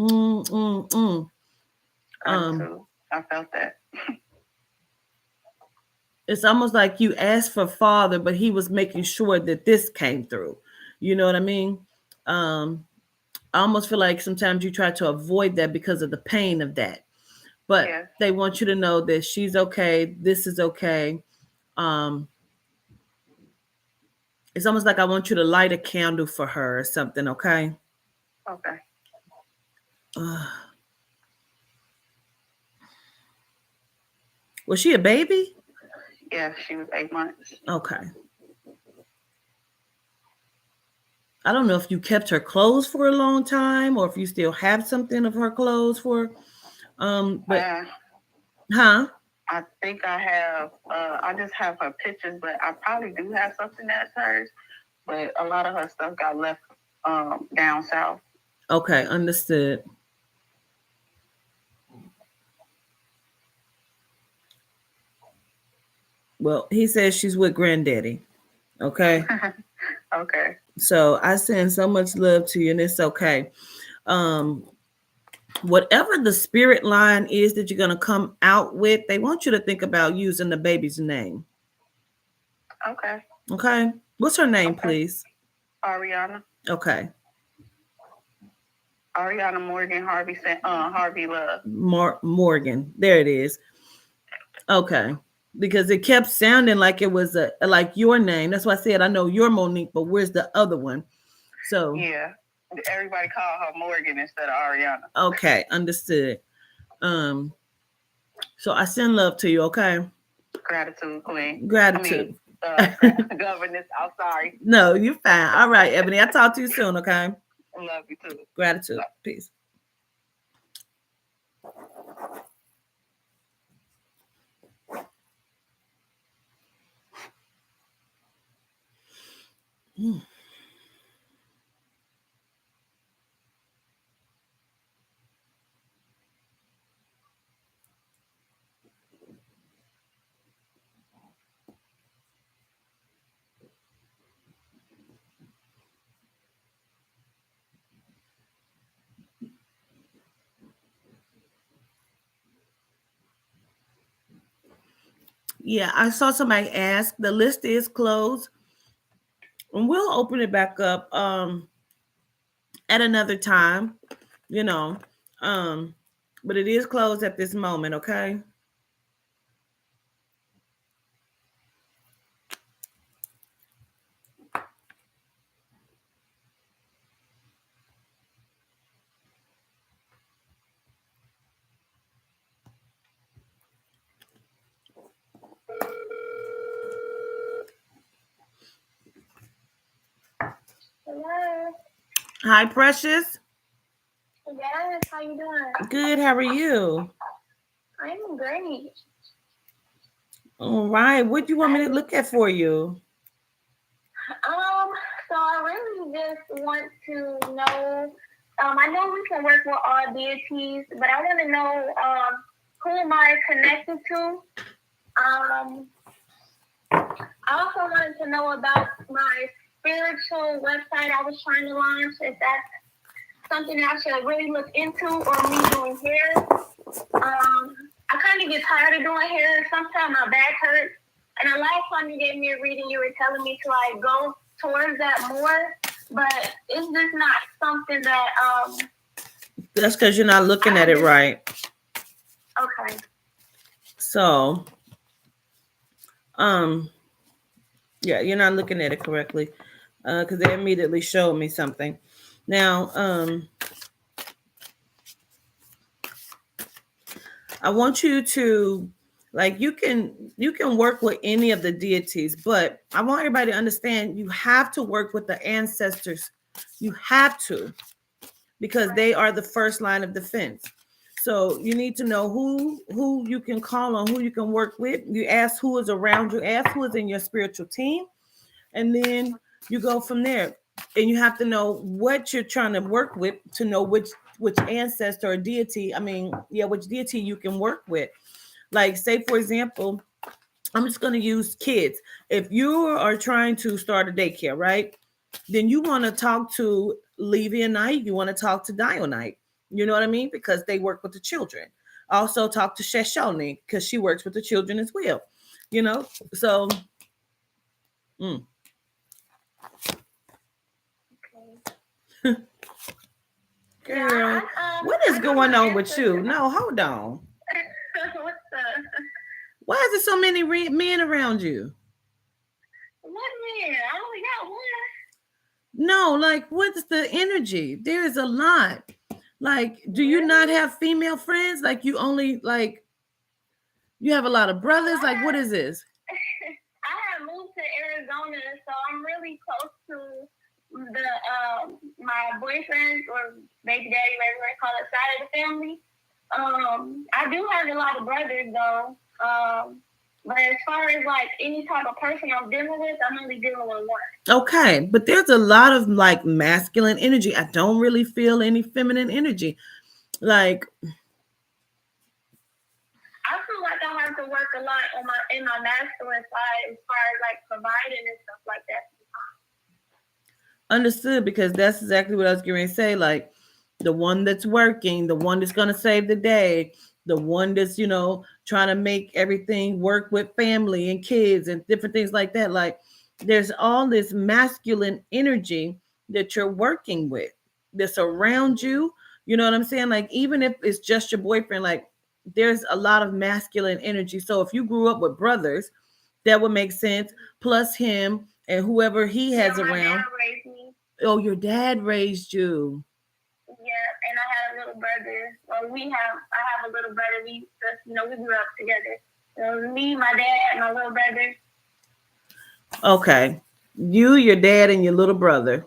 I felt that. It's almost like you asked for father, but he was making sure that this came through. You know what I mean? I almost feel like sometimes you try to avoid that because of the pain of that. But they want you to know that she's okay. This is okay. It's almost like I want you to light a candle for her or something, okay? Okay. Was she a baby? Yeah, she was 8 months. Okay. I don't know if you kept her clothes for a long time or if you still have something of her clothes for. I think I have. I just have her pictures, but I probably do have something that's hers. But a lot of her stuff got left down south. Okay, understood. Well, he says she's with granddaddy. Okay. Okay. So I send so much love to you, and it's okay. Whatever the spirit line is that you're gonna come out with, they want you to think about using the baby's name. Okay. Okay. What's her name, Okay. please? Ariana. Okay. Ariana Morgan Harvey Love. Morgan. There it is. Okay. Because it kept sounding like it was like your name. That's why I said I know you're Monique, but where's the other one? So Yeah. Everybody call her Morgan instead of Ariana. okay, understood. So I send love to you, okay? Gratitude, Queen. Gratitude. Governess. I'm sorry. No, you're fine. All right, Ebony. I'll talk to you soon, okay? Love you too. Gratitude. Peace. Yeah, I saw somebody ask. The list is closed, and we'll open it back up at another time, you know. But it is closed at this moment, okay? Hello. Hi, Precious. Yes, how you doing? Good. How are you? I'm great. All right. What do you want me to look at for you? So I really just want to know. I know we can work with all deities, but I want to know who am I connected to. I also wanted to know about my spiritual website I was trying to launch. If that's something I should really look into, or me doing hair. I kind of get tired of doing hair. Sometimes my back hurts. And the last time you gave me a reading, you were telling me to like go towards that more. But it's just not something that That's because you're not looking at it right. Okay. So, yeah, you're not looking at it correctly. Because they immediately showed me something. Now, I want you to you can work with any of the deities, but I want everybody to understand you have to work with the ancestors. You have to, because they are the first line of defense. So you need to know who you can call on, who you can work with. You ask who is around you, ask who is in your spiritual team, and then you go from there. And you have to know what you're trying to work with to know which ancestor or deity, which deity you can work with. Like, say, for example, I'm just going to use kids. If you are trying to start a daycare, right, then you want to talk to Levianite, you want to talk to Dionite, you know what I mean? Because they work with the children. Also talk to Sheshoni, because she works with the children as well, you know? So, Girl, what is going on with you? No, hold on. What's the... Why is there so many men around you? What man? I only got one. No, like, what's the energy? There is a lot. Like, do you not have female friends? Like, you only, like, you have a lot of brothers? Like, what is this? I have moved to Arizona, so I'm really close to the my boyfriend or baby daddy, whatever you call it, side of the family. I do have a lot of brothers though. But as far as like any type of person I'm dealing with, I'm only dealing with one. Okay, but there's a lot of like masculine energy. I don't really feel any feminine energy. Like, I feel like I have to work a lot on in my masculine side as far as like providing and stuff like that. Understood, because that's exactly what I was going to say. Like the one that's working, the one that's going to save the day, the one that's, trying to make everything work with family and kids and different things like that. Like there's all this masculine energy that you're working with that's around you. You know what I'm saying? Like even if it's just your boyfriend, like there's a lot of masculine energy. So if you grew up with brothers, that would make sense. Plus him and whoever he has my around. dad raised me. Oh, your dad raised you. Yeah, and I had a little brother. Well, I have a little brother. We just, we grew up together. So it was me, my dad, my little brother. Okay. You, your dad, and your little brother.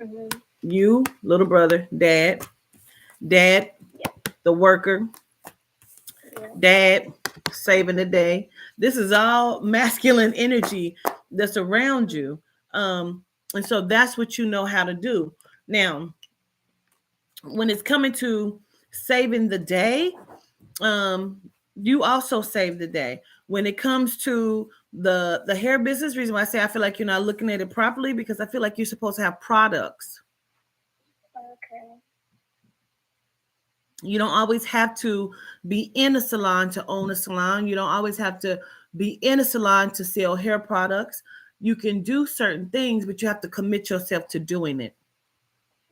Mm-hmm. You, little brother, dad, Yeah. the worker, Yeah. dad, saving the day. This is all masculine energy that's around you. And so that's what you know how to do. Now, when it's coming to saving the day, you also save the day. When it comes to the hair business, reason why I say I feel like you're not looking at it properly, because I feel like you're supposed to have products. Okay. You don't always have to be in a salon to own a salon. You don't always have to be in a salon to sell hair products. You can do certain things, but you have to commit yourself to doing it.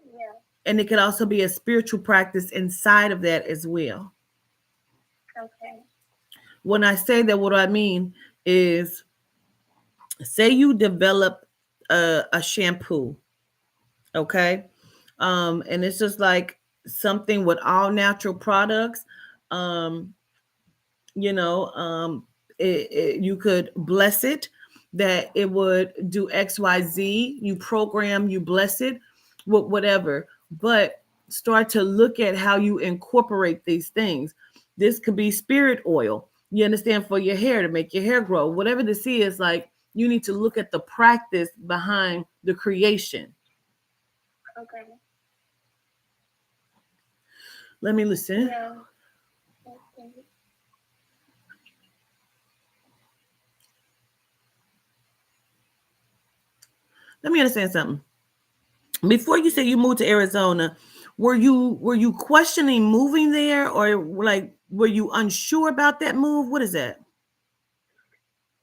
Yeah. And it could also be a spiritual practice inside of that as well. Okay. When I say that, what I mean is, say you develop a shampoo, okay? And it's just like something with all natural products. You could bless it that it would do XYZ. You program, you bless it with whatever, but start to look at how you incorporate these things. This could be spirit oil, you understand, for your hair, to make your hair grow. Whatever this is, like, you need to look at the practice behind the creation. Okay. Let me listen. Yeah. Okay. Let me understand something. Before you said you moved to Arizona, were you questioning moving there, or like were you unsure about that move? What is that?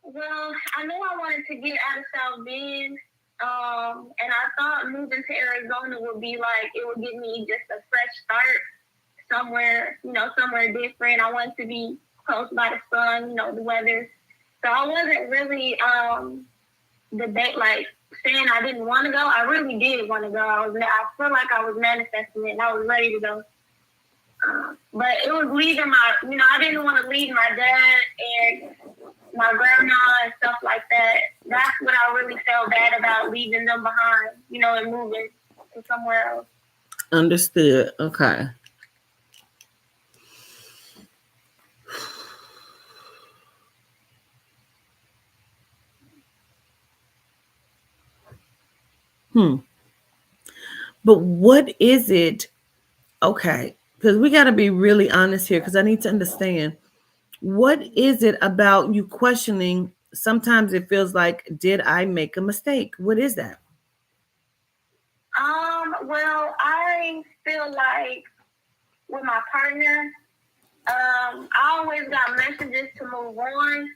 Well, I knew I wanted to get out of South Bend, and I thought moving to Arizona would be like, it would give me just a fresh start somewhere, somewhere different. I wanted to be close by the sun, the weather. So I wasn't really saying I didn't want to go. I really did want to go. I feel like I was manifesting it, and I was ready to go. But it was leaving I didn't want to leave my dad and my grandma and stuff like that. That's what I really felt bad about, leaving them behind, and moving to somewhere else. Understood. Okay. But what is it? Okay, because we got to be really honest here, because I need to understand, what is it about you questioning? Sometimes it feels like, did I make a mistake? What is that? Well, I feel like with my partner, I always got messages to move on.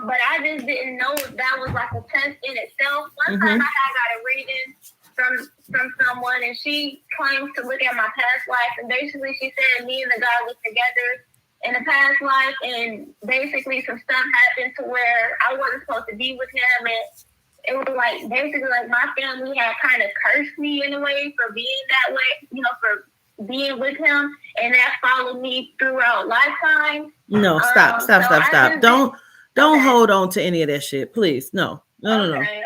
But I just didn't know if that was like a test in itself. One time I got a reading from someone, and she claims to look at my past life, and basically she said me and the guy was together in the past life, and basically some stuff happened to where I wasn't supposed to be with him, and it was like basically like my family had kind of cursed me in a way for being that way, for being with him, and that followed me throughout lifetime. No, stop. Don't hold on to any of that shit, please. No. Okay.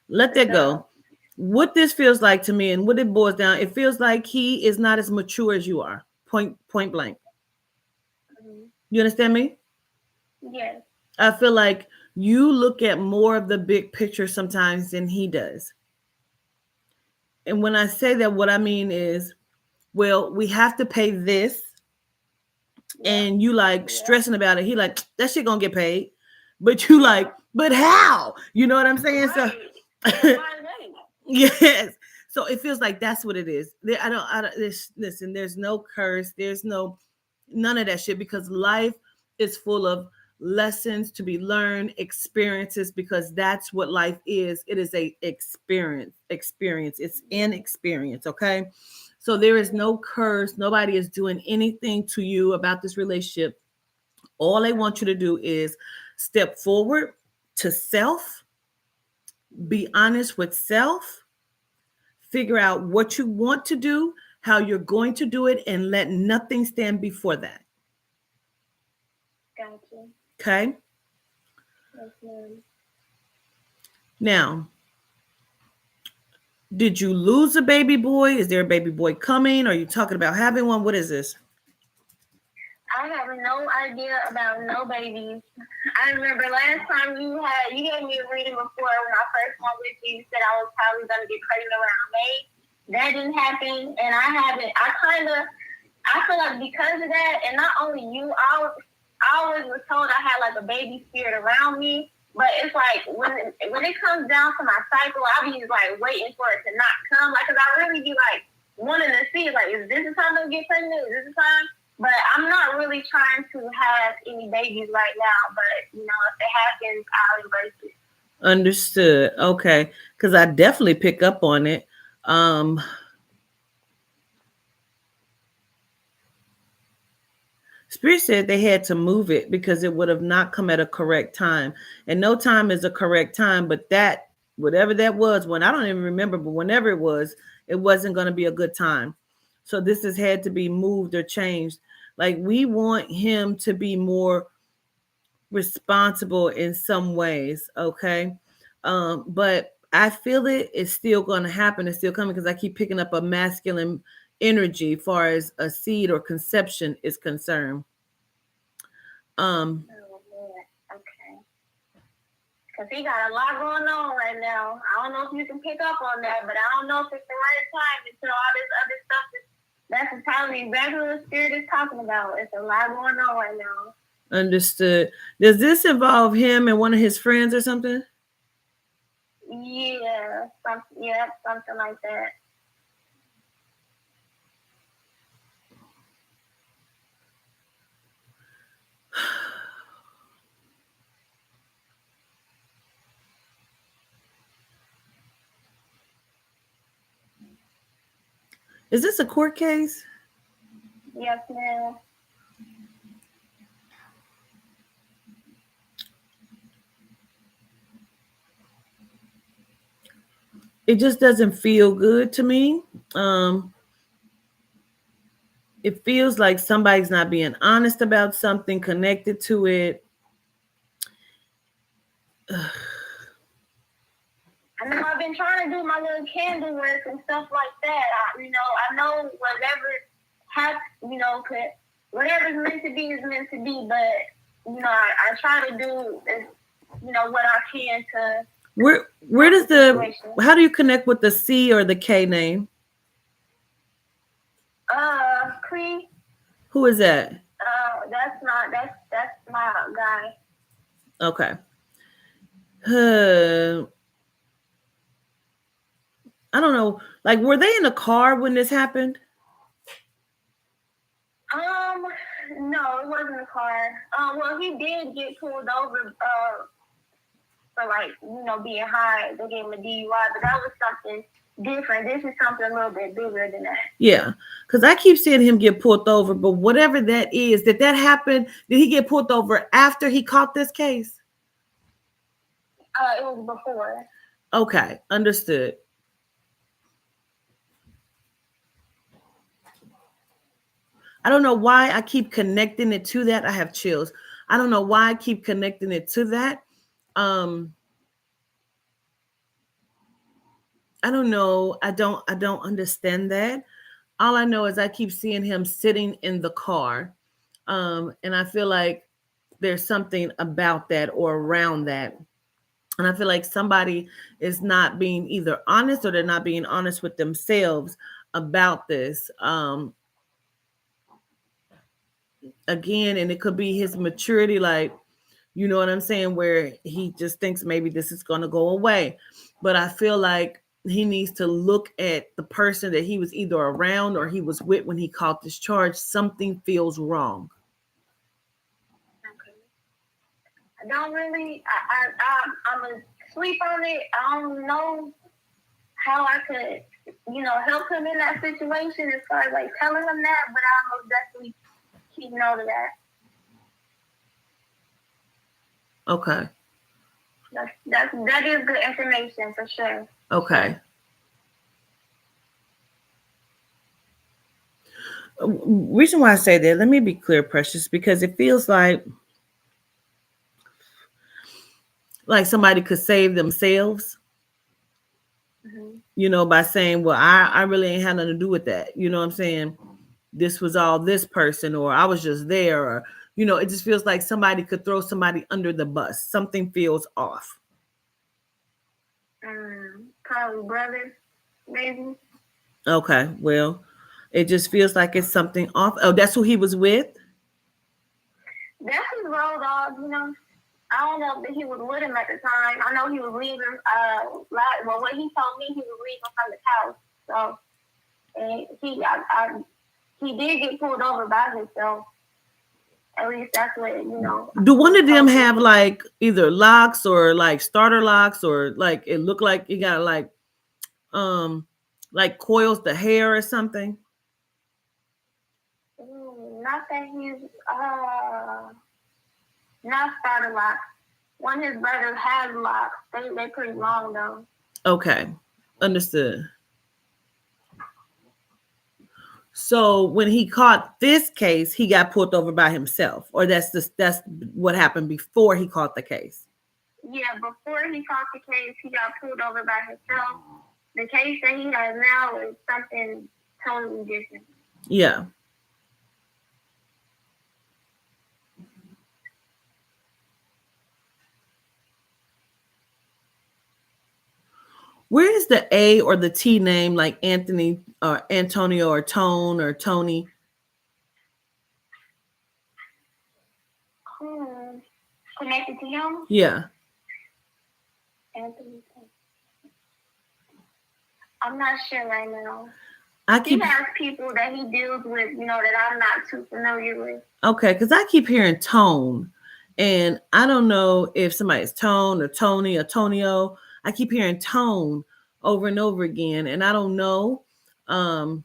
Let that go. What this feels like to me, and what it boils down, it feels like he is not as mature as you are. Point blank. Mm-hmm. You understand me? Yes. I feel like you look at more of the big picture sometimes than he does. And when I say that, what I mean is, well, we have to pay this, and you like stressing about it. He like, that shit gonna get paid. But you like, but how? You know what I'm saying? So yes. So it feels like that's what it is. I don't listen, there's no curse, there's none of that shit, because life is full of lessons to be learned, experiences, because that's what life is. It is a experience. It's an experience, okay? So there is no curse. Nobody is doing anything to you about this relationship. All they want you to do is step forward to self, be honest with self, figure out what you want to do, how you're going to do it, and let nothing stand before that. Gotcha. Okay? Yes, ma'am. Now, did you lose a baby boy? Is there a baby boy coming? Are you talking about having one? What is this? I have no idea about no babies. I remember last time you gave me a reading before when I first went with you. You said I was probably going to get pregnant around May. That didn't happen, and I haven't. I feel like because of that, and not only you, I always was told I had like a baby spirit around me. But it's like when it comes down to my cycle, I be like waiting for it to not come. Like, cause I really be like wanting to see, like, is this the time to get pregnant? Is this the time? But I'm not really trying to have any babies right now. But, you know, if it happens, I'll embrace it. Understood. Okay. Because I definitely pick up on it. Spirit said they had to move it because it would have not come at a correct time. And no time is a correct time. But that, whatever that was, when I don't even remember, but whenever it wasn't going to be a good time. So this has had to be moved or changed. Like, we want him to be more responsible in some ways, okay? But I feel it is still going to happen. It's still coming because I keep picking up a masculine energy as far as a seed or conception is concerned. Oh, man. Okay. Because he got a lot going on right now. I don't know if you can pick up on that, but I don't know if it's the right time until all this other stuff is. That's probably exactly what the spirit is talking about. It's a lot going on right now. Understood. Does this involve him and one of his friends or something? Yeah, something like that. Is this a court case? Yes, ma'am. It just doesn't feel good to me. It feels like somebody's not being honest about something connected to it. I know I've been trying to do my little candle work and stuff like that. I know whatever whatever's meant to be is meant to be. But I try to do what I can to. Where does how do you connect with the C or the K name? Cree. Who is that? That's my guy. Okay. I don't know. Like, were they in a car when this happened? No, it wasn't a car. Well, he did get pulled over for being high. They gave him a DUI, but that was something different. This is something a little bit bigger than that. Yeah, because I keep seeing him get pulled over, but whatever that is, did that happen? Did he get pulled over after he caught this case? It was before. Okay, understood. I don't know why I keep connecting it to that. I have chills. I don't know why I keep connecting it to that. I don't know. I don't understand that. All I know is I keep seeing him sitting in the car. And I feel like there's something about that or around that. And I feel like somebody is not being either honest or they're not being honest with themselves about this. again, and it could be his maturity, like, you know what I'm saying, where he just thinks maybe this is going to go away. But I feel like he needs to look at the person that he was either around or he was with when he caught this charge. Something feels wrong. Okay. I don't really. I'm gonna sleep on it. I don't know how I could, help him in that situation as far as like telling him that, but I'll most definitely keep note of that. Okay. That is good information for sure. Okay. Reason why I say that, let me be clear, Precious, because it feels like somebody could save themselves, by saying, well, I really ain't had nothing to do with that. You know what I'm saying? This was all this person, or I was just there, or, it just feels like somebody could throw somebody under the bus. Something feels off. Probably brothers, maybe. Okay, well, it just feels like it's something off. Oh, that's who he was with? That's his road dog, I don't know if he was with him at the time. I know he was leaving, what he told me, he was leaving from the house. So, and he did get pulled over by himself. At least that's what, Do one of them have like either locks or like starter locks, or like it looked like it got like coils the hair or something? Not that he's not starter locks. One of his brothers has locks. They pretty long though. Okay, understood. So when he caught this case, he got pulled over by himself, or that's what happened before he caught the case. Yeah, before he caught the case, he got pulled over by himself. The case that he has now is something totally different. Yeah. Where is the A or the T name, like Anthony or Antonio or Tone or Tony? Connected to him? Yeah. Anthony. I'm not sure right now. He has people that he deals with, that I'm not too familiar with. Okay, because I keep hearing Tone, and I don't know if somebody's Tone or Tony or Tonio. I keep hearing Tone over and over again, and I don't know. I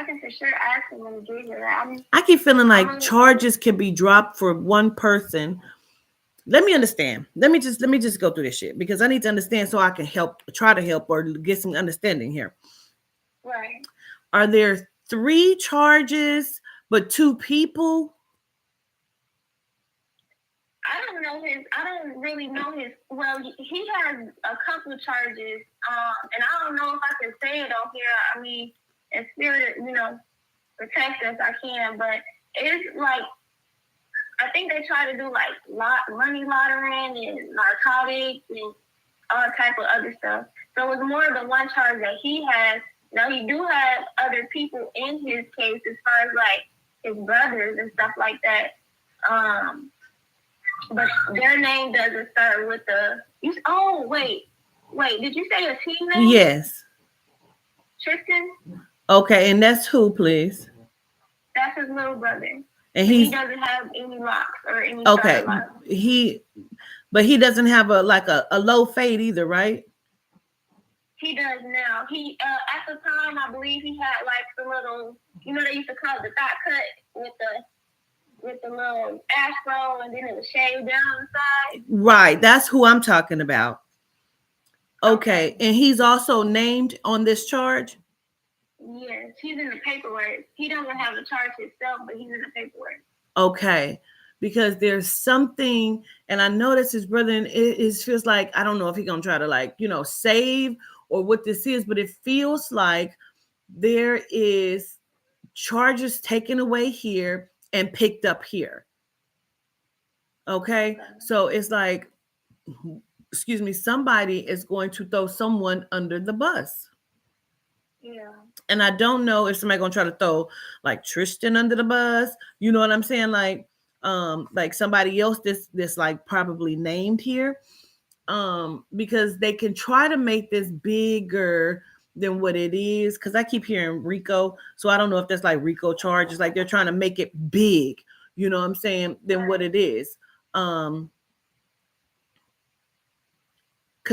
can for sure ask him and give you that. I keep feeling like charges can be dropped for one person. Let me understand. Let me just go through this shit, because I need to understand so I can try to help or get some understanding here. Right. Are there 3 charges but 2 people? I don't really know his. Well, he has a couple of charges, and I don't know if I can say it on here. I mean, in spirit, protect us, I can, but it's like, I think they try to do like money laundering and narcotics and all type of other stuff. So it's more of the one charge that he has. Now he do have other people in his case as far as like his brothers and stuff like that. But their name doesn't start with the. Wait. Did you say a team name? Yes. Tristan. Okay, and that's who, please? That's his little brother. And he doesn't have any locks or any. Okay, locks. But he doesn't have a low fade either, right? He does now. He at the time, I believe he had like the little, they used to call it the thought cut with the little afro, and then it was shaved down the side. Right, that's who I'm talking about. Okay, and he's also named on this charge? Yes, he's in the paperwork. He doesn't have the charge himself, but he's in the paperwork. Okay, because there's something, and I know that's his brother, and it feels like, I don't know if he's gonna try to save or what this is, but it feels like there is charges taken away here and picked up here. Okay, so it's like, somebody is going to throw someone under the bus. Yeah. And I don't know if somebody gonna try to throw like Tristan under the bus. You know what I'm saying? Like somebody else this like probably named here. Because they can try to make this bigger than what it is. Because I keep hearing Rico, so I don't know if that's like Rico charges. Like they're trying to make it big. You know what I'm saying? Than what it is. Because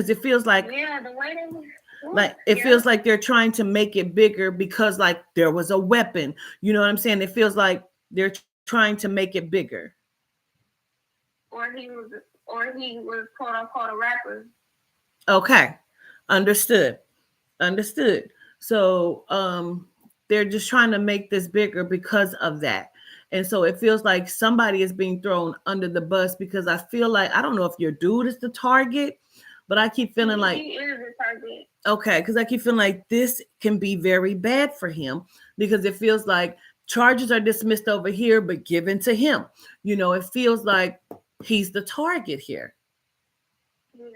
it feels like Yeah, the way they like it feels like they're trying to make it bigger because like there was a weapon. You know what I'm saying? It feels like they're trying to make it bigger. or he was quote unquote a rapper. Okay. Understood. So they're just trying to make this bigger because of that. And so it feels like somebody is being thrown under the bus because I feel like I don't know if your dude is the target, but I keep feeling like He is the target. okay, because I keep feeling like this can be very bad for him because it feels like charges are dismissed over here but given to him. You know, it feels like he's the target here. Yeah.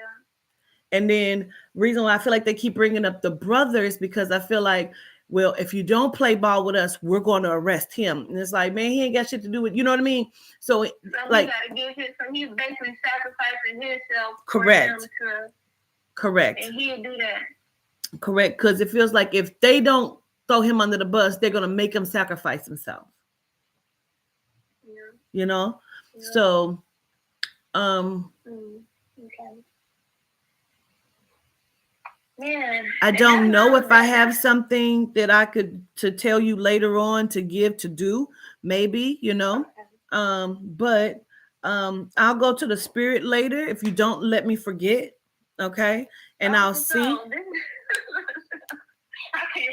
And then reason why I feel like they keep bringing up the brothers because I feel like, well, if you don't play ball with us, we're going to arrest him. And it's like, man, he ain't got shit to do with, you know what I mean? So like, he gotta give his, so he's basically sacrificing himself. Correct. For him Correct. And he'll do that. Correct. Because it feels like if they don't throw him under the bus, they're going to make him sacrifice himself. Yeah. You know? Yeah. So, Okay. Man, I don't know if I have something that I could to tell you later on to give to do, maybe, you know. But I'll go to the spirit later if you don't let me forget. Okay. And I'll see. I can't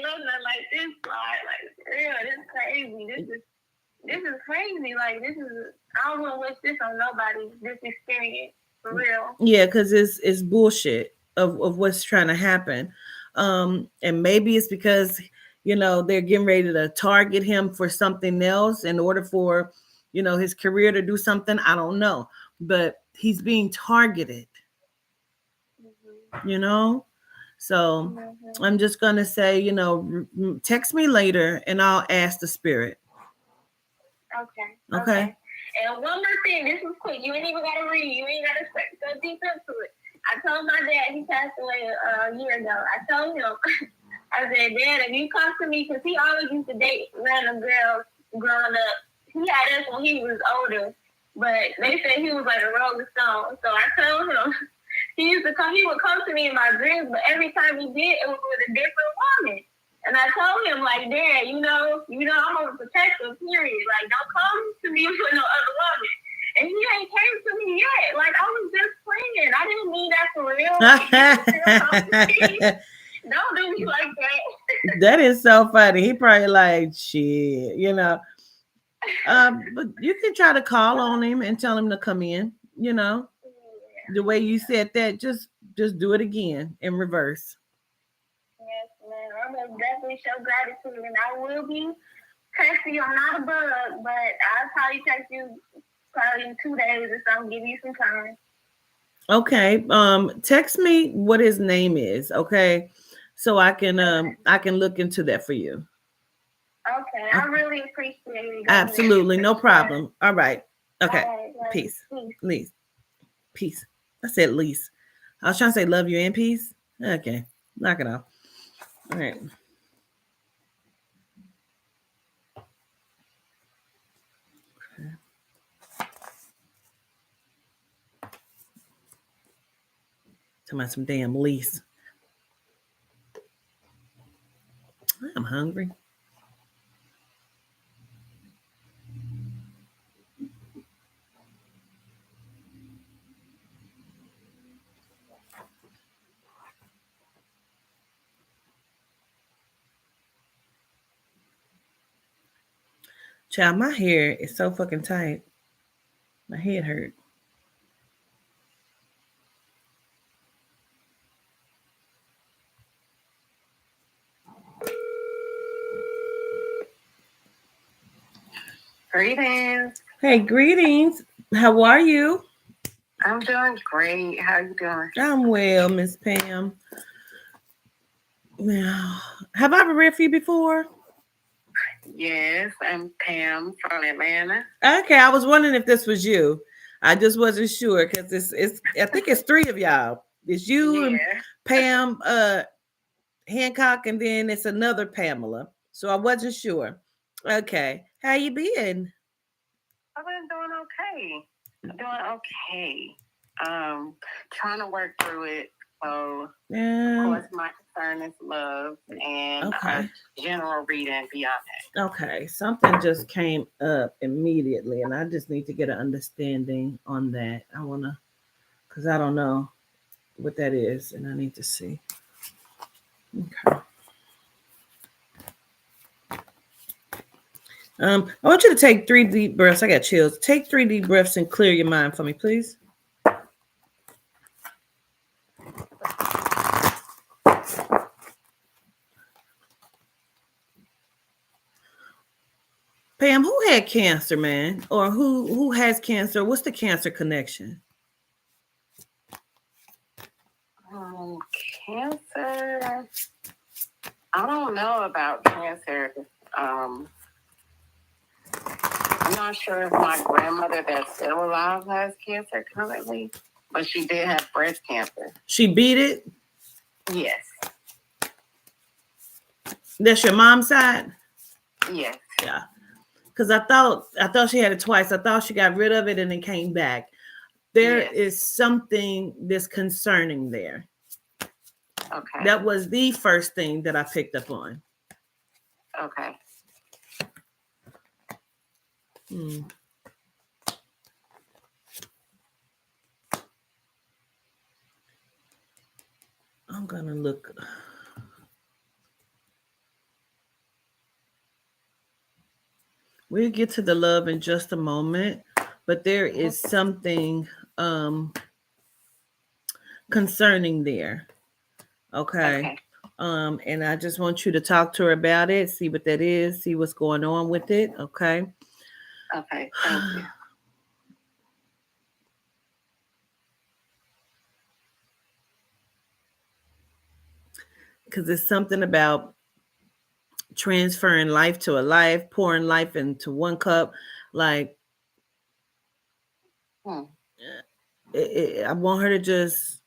let nothing like this slide. Like for real, this is crazy. This is crazy. Like I don't want to wish this on nobody, this experience. For real. Yeah, because it's bullshit of what's trying to happen. And maybe it's because, you know, they're getting ready to target him for something else in order for, you know, his career to do something. I don't know. But he's being targeted, you know? So I'm just going to say, you know, text me later and I'll ask the spirit. Okay. And one more thing, this is quick. You ain't even got to read. You ain't got to go deep into it. I told my dad, he passed away a year ago. I told him, I said, Dad, if you come to me, because he always used to date random girls growing up. He had us when he was older, but they said he was like a Rolling Stone. So I told him, he would come to me in my dreams, but every time he did, it was with a different woman. And I told him, like, Dad, you know, I'm a protector, period. Like, don't come to me with no other woman. And he ain't came to me yet. Like, I was just playing. I didn't mean that for real. Don't do me like that. That is so funny. He probably like, shit, you know. But you can try to call on him and tell him to come in, you know. The way you said that, just do it again in reverse. Yes, man. I'm going to definitely show gratitude, and I will be texting you. I'm not a bug, but I'll probably text you probably in 2 days or something, give you some time. Okay. Text me what his name is, okay? So I can look into that for you. Okay. I really appreciate it. Absolutely, no problem. All right. Okay. All right, Peace. Peace. Peace. I said lease. I was trying to say love you and peace. Okay. Knock it off. All right. Talking about some damn lease. I'm hungry. Child, my hair is so fucking tight. My head hurt. Greetings. Hey, greetings. How are you? I'm doing great. How you doing? I'm well, Miss Pam. Now, Have I ever read for you before? Yes, I'm Pam from Atlanta. Okay, I was wondering if this was you. I just wasn't sure because it's I think it's three of y'all. It's you and Yeah. Pam Hancock, and then it's another Pamela. So I wasn't sure. Okay. How you been? I've been doing okay. Trying to work through it. So, of Yeah. course, my concern is love and Okay. general reading beyond that. Okay. Something just came up immediately, and I just need to get an understanding on that. I wanna, because I don't know what that is, and I need to see. Okay. I want you to take 3 deep breaths. I got chills. Take 3 deep breaths and clear your mind for me, please. Pam, who had cancer, man? Or who has cancer? What's the cancer connection? Cancer. I don't know about cancer. I'm not sure if my grandmother that's still alive has cancer currently, but she did have breast cancer. She beat it? Yes. That's your mom's side? Yes. Yeah. Because I thought she had it twice. I thought she got rid of it and then came back. There Yes. is something that's concerning there. Okay. That was the first thing that I picked up on. Okay. I'm going to look. We'll get to the love in just a moment, but there is something concerning there. Okay. And I just want you to talk to her about it, see what that is, see what's going on with it. Okay. Okay. Thank you. Because it's something about transferring life to a life, pouring life into one cup. Like, I want her to just,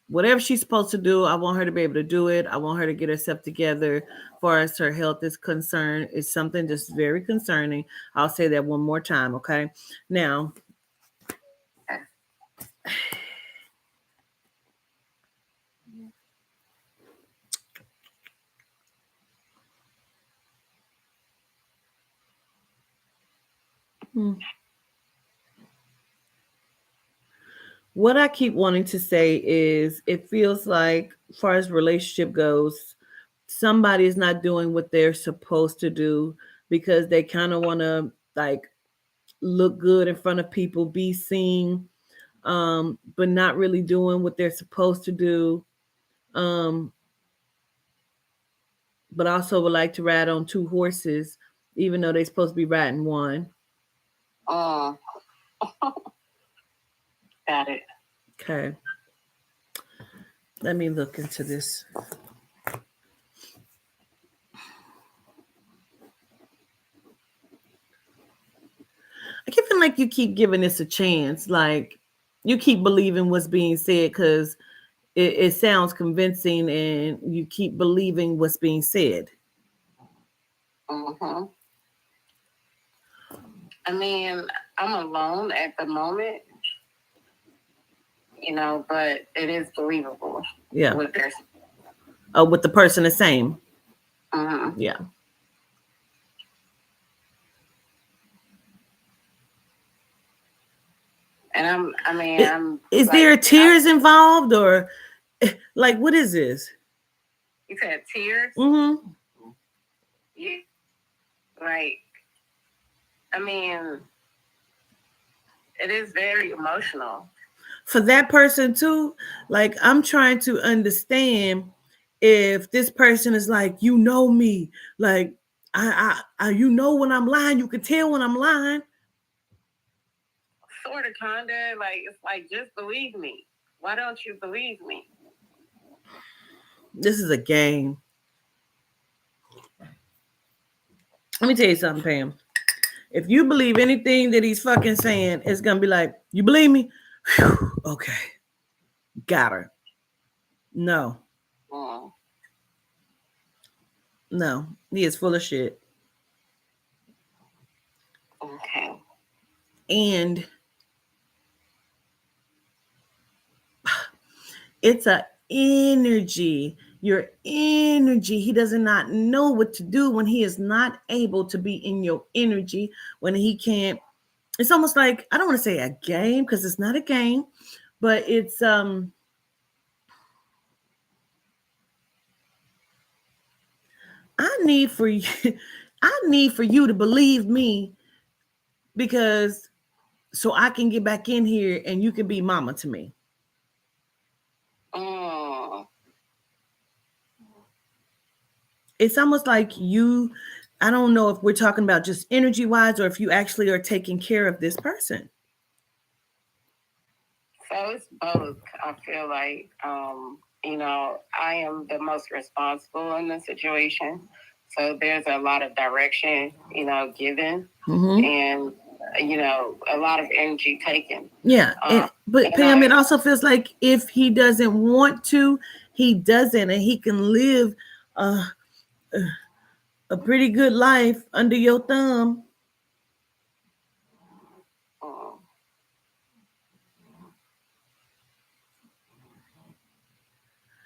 whatever she's supposed to do, I want her to be able to do it. I want her to get herself together as far as her health is concerned. It's something just very concerning. I'll say that one more time, okay? Now, what I keep wanting to say is it feels like, as far as relationship goes, somebody is not doing what they're supposed to do because they kind of want to like look good in front of people, be seen, but not really doing what they're supposed to do. But also would like to ride on 2 horses, even though they're supposed to be riding one. Got it. Okay. Let me look into this. I keep feeling like you keep giving this a chance. Like you keep believing what's being said because it sounds convincing and you keep believing what's being said. I mean, I'm alone at the moment, but it is believable. Yeah. With this. Oh, with the person the same. Yeah. And is like, there tears involved or like what is this? You said tears? Yeah. Like, it is very emotional. For that person too, like I'm trying to understand if this person is like, you know me, like I you know when I'm lying, you can tell when I'm lying. Sort of, kinda, like it's like just believe me. Why don't you believe me? This is a game. Let me tell you something, Pam. If you believe anything that he's fucking saying, it's gonna be like, you believe me? Whew, okay. Got her. No. Mm. No. He is full of shit. Okay. And it's a energy. Your energy. He does not know what to do when he is not able to be in your energy, when he can't. It's almost like, I don't want to say a game because it's not a game, but it's I need for you I need for you to believe me, because so I can get back in here and you can be mama to me. Mm. It's almost like you, I don't know if we're talking about just energy wise or if you actually are taking care of this person. So it's both. I feel like, you know, I am the most responsible in the situation. So there's a lot of direction, you know, given, and, you know, a lot of energy taken. Yeah. But Pam, it also feels like if he doesn't want to, he doesn't, and he can live a pretty good life under your thumb.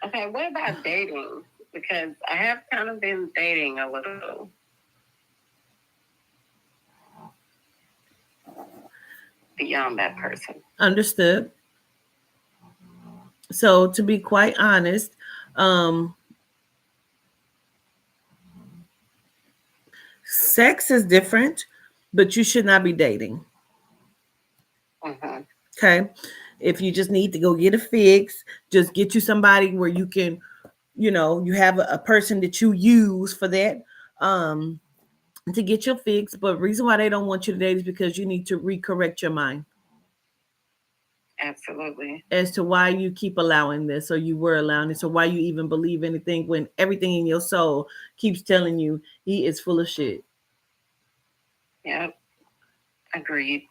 Okay, what about dating? Because I have kind of been dating a little. Beyond that person. Understood. So to be quite honest, sex is different, but you should not be dating. Mm-hmm. Okay. If you just need to go get a fix, just get you somebody where you can, you know, you have a person that you use for that, to get your fix. But reason why they don't want you to date is because you need to recorrect your mind. Absolutely. As to why you keep allowing this, or you were allowing this, or why you even believe anything when everything in your soul keeps telling you he is full of shit. Yep. Agreed.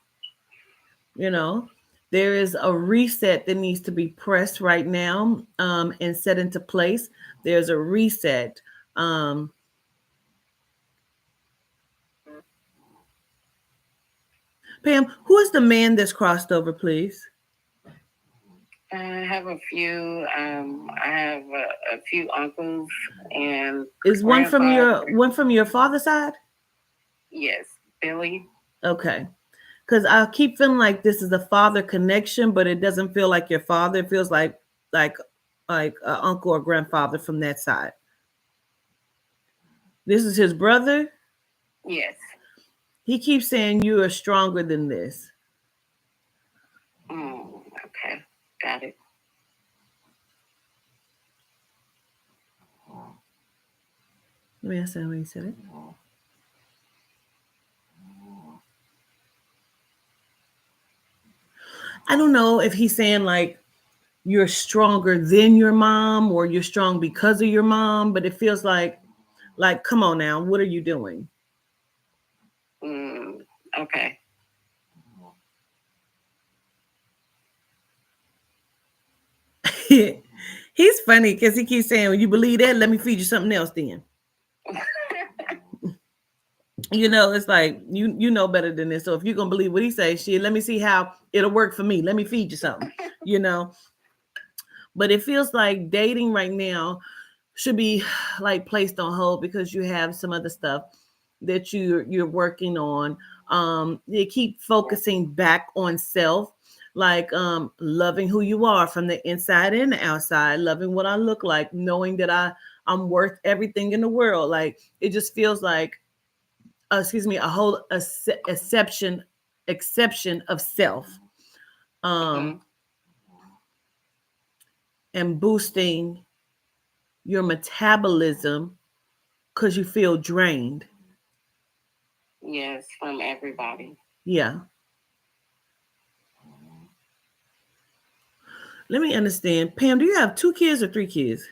You know, there is a reset that needs to be pressed right now, and set into place. There's a reset. Pam, who is the man that's crossed over, please? I have a few. I have a few uncles, and is one from your father's side? Yes, Billy. Okay, because I keep feeling like this is a father connection, but it doesn't feel like your father. It feels like an uncle or grandfather from that side. This is his brother? Yes. He keeps saying you are stronger than this. Okay, got it. Let me ask him when he said it. I don't know if he's saying like you're stronger than your mom or you're strong because of your mom, but it feels like come on now, what are you doing? Okay. He's funny because he keeps saying, well, you believe that? Let me feed you something else then. You know, it's like you know better than this. So if you're gonna believe what he says, shit, let me see how it'll work for me. Let me feed you something, you know. But it feels like dating right now should be like placed on hold because you have some other stuff that you're working on. They keep focusing back on self, like loving who you are from the inside and the outside, loving what I look like, knowing that I'm worth everything in the world. Like it just feels like a whole exception of self, and boosting your metabolism because you feel drained. Yes, from everybody. Yeah. Let me understand. Pam, do you have 2 kids or 3 kids?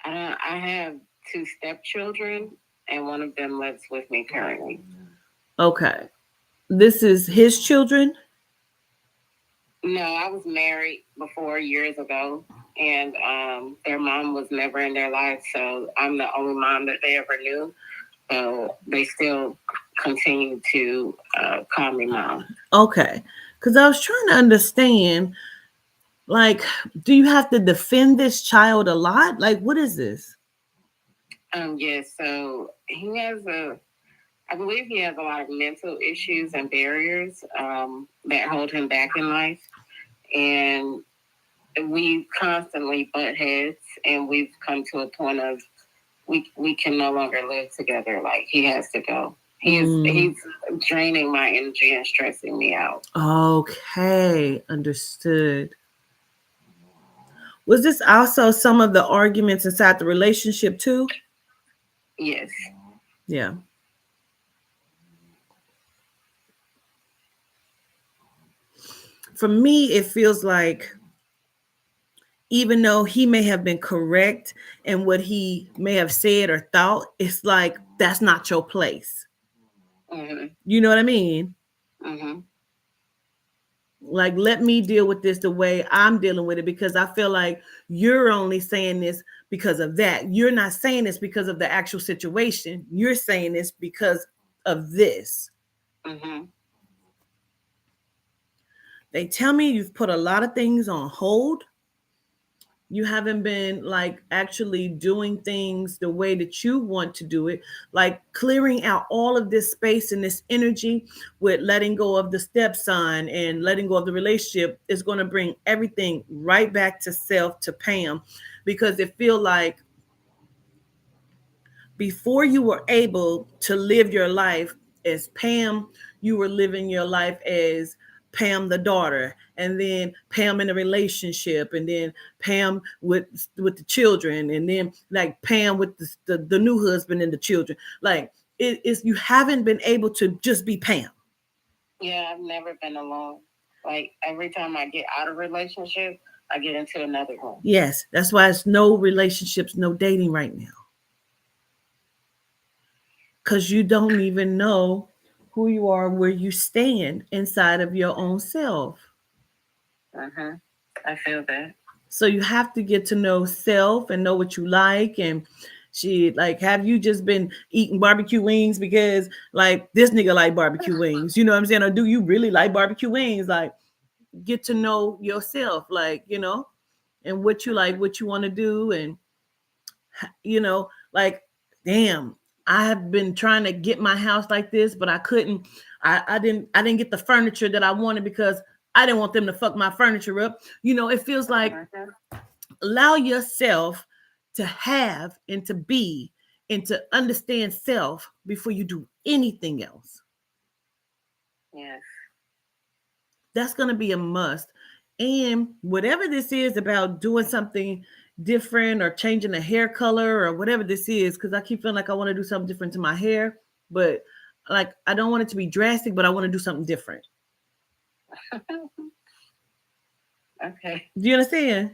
I have 2 stepchildren, and one of them lives with me currently. Okay. This is his children? No, I was married before years ago, and their mom was never in their life, so I'm the only mom that they ever knew. So they still continue to call me mom. Okay. Because I was trying to understand, like, do you have to defend this child a lot? Like, what is this? Yes, so he has I believe he has a lot of mental issues and barriers that hold him back in life. And we constantly butt heads, and we've come to a point of we can no longer live together. Like, he has to go. He's draining my energy and stressing me out. Okay, understood. Was this also some of the arguments inside the relationship too? Yes. Yeah. For me, it feels like even though he may have been correct in what he may have said or thought, it's like that's not your place. Mm-hmm. You know what I mean? Mm-hmm. Like, let me deal with this the way I'm dealing with it, because I feel like you're only saying this because of that. You're not saying this because of the actual situation. You're saying this because of this. Mm-hmm. They tell me you've put a lot of things on hold. You haven't been like actually doing things the way that you want to do it, like clearing out all of this space and this energy with letting go of the stepson and letting go of the relationship is going to bring everything right back to self, to Pam, because it feels like before you were able to live your life as Pam, you were living your life as Pam the daughter, and then Pam in a relationship, and then Pam with the children, and then like Pam with the new husband and the children. Like, it is, you haven't been able to just be Pam. Yeah, I've never been alone. Like, every time I get out of relationship, I get into another one. Yes, that's why it's no relationships, no dating right now. Because you don't even know who you are, where you stand inside of your own self. Uh-huh. I feel that. So you have to get to know self and know what you like. And she, like, have you just been eating barbecue wings because like this nigga like barbecue wings? You know what I'm saying? Or do you really like barbecue wings? Like, get to know yourself, like, you know, and what you like, what you want to do. And, you know, like, damn, I have been trying to get my house like this, but I couldn't. I didn't get the furniture that I wanted because I didn't want them to fuck my furniture up. You know, it feels like allow yourself to have and to be and to understand self before you do anything else. Yes. That's going to be a must. And whatever this is about doing something different or changing the hair color or whatever this is, because I keep feeling like I want to do something different to my hair, but like I don't want it to be drastic, but I want to do something different. Okay. Do you understand?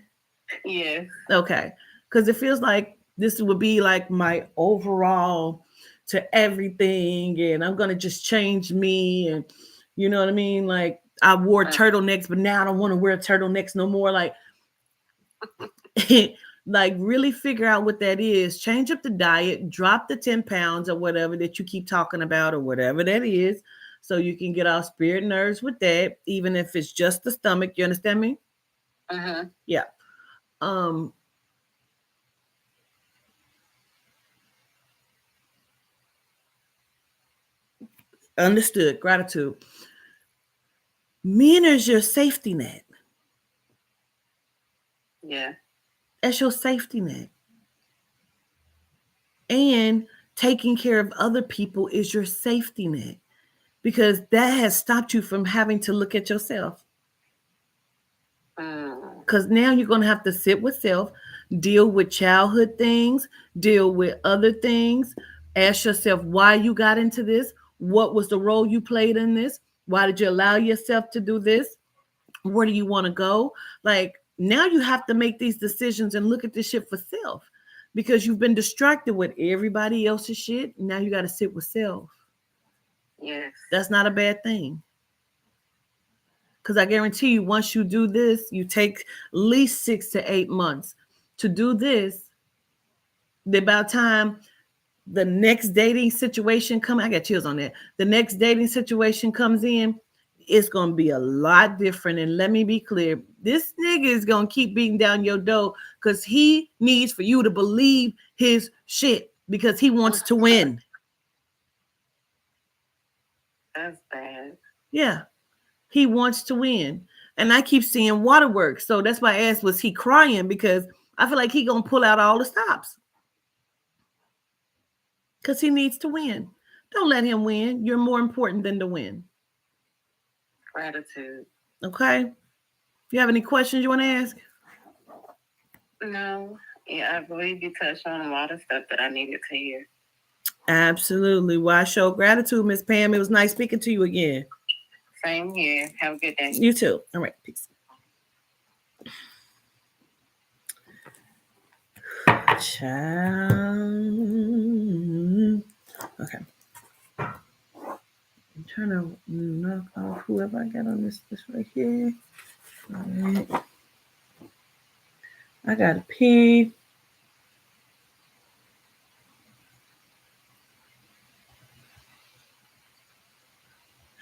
Yes. Okay. Because it feels like this would be like my overall to everything, and I'm going to just change me. And you know what I mean? Like, I wore turtlenecks, but now I don't want to wear turtlenecks no more. Like, like really figure out what that is. Change up the diet, drop the 10 pounds or whatever that you keep talking about or whatever that is, so you can get off spirit nerves with that, even if it's just the stomach. You understand me? Uh-huh. Yeah. Understood. Gratitude. Men is your safety net. Yeah. That's your safety net. And taking care of other people is your safety net, because that has stopped you from having to look at yourself. Because now you're going to have to sit with self, deal with childhood things, deal with other things. Ask yourself why you got into this. What was the role you played in this? Why did you allow yourself to do this? Where do you want to go? Like, now you have to make these decisions and look at this shit for self. because you've been distracted with everybody else's shit. Now you got to sit with self. Yes. That's not a bad thing. Because I guarantee you, once you do this, you take at least 6 to 8 months to do this. By the time the next dating situation comes, I got chills on that. The next dating situation comes in, it's going to be a lot different. And let me be clear, this nigga is going to keep beating down your door because he needs for you to believe his shit because he wants to win. That's bad. Yeah, he wants to win. And I keep seeing waterworks. So that's why I asked, was he crying? Because I feel like he going to pull out all the stops. Because he needs to win. Don't let him win. You're more important than to win. Gratitude. Okay? If you have any questions you want to ask? No. Yeah, I believe you touched on a lot of stuff that I needed to hear. Absolutely. Well, I show gratitude, Miss Pam. It was nice speaking to you again. Same here. Have a good day. You too. All right. Peace. Child. Okay. I'm trying to knock off whoever I got on this right here. All right. I gotta pee.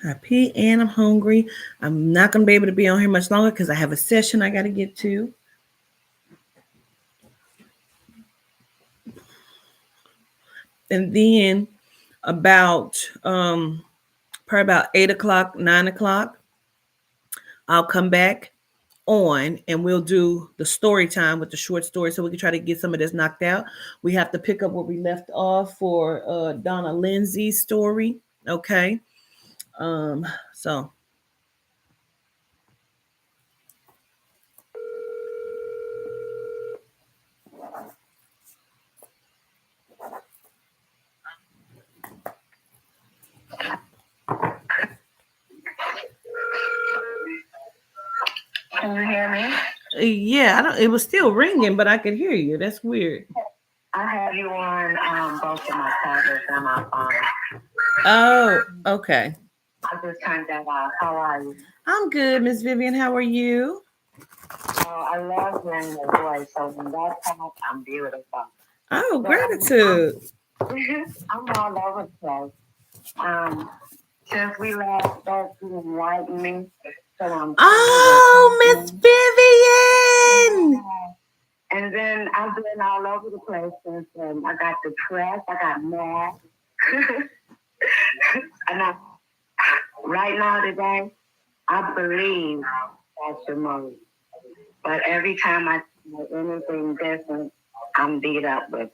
I pee and I'm hungry. I'm not gonna be able to be on here much longer because I have a session I gotta get to. And then about probably about 8 o'clock, 9 o'clock, I'll come back on and we'll do the story time with the short story so we can try to get some of this knocked out. We have to pick up where we left off for Donna Lindsay's story. Okay. So Can you hear me? yeah, it was still ringing, but I could hear you. That's weird. I have you on both of my tablets and my phone. Oh, okay. I just turned that off. How are you? I'm good, Miss Vivian. How are you? Oh, I love hearing your voice. So when that comes, I'm beautiful. Oh, gratitude. I'm all over the place. Since we last spoke, you enlightened me. So I'm Oh, Miss Vivian. And then I've been all over the place since I got depressed, I got mad. And right now today, I believe that's your mode. But every time I do anything different, I'm beat up with.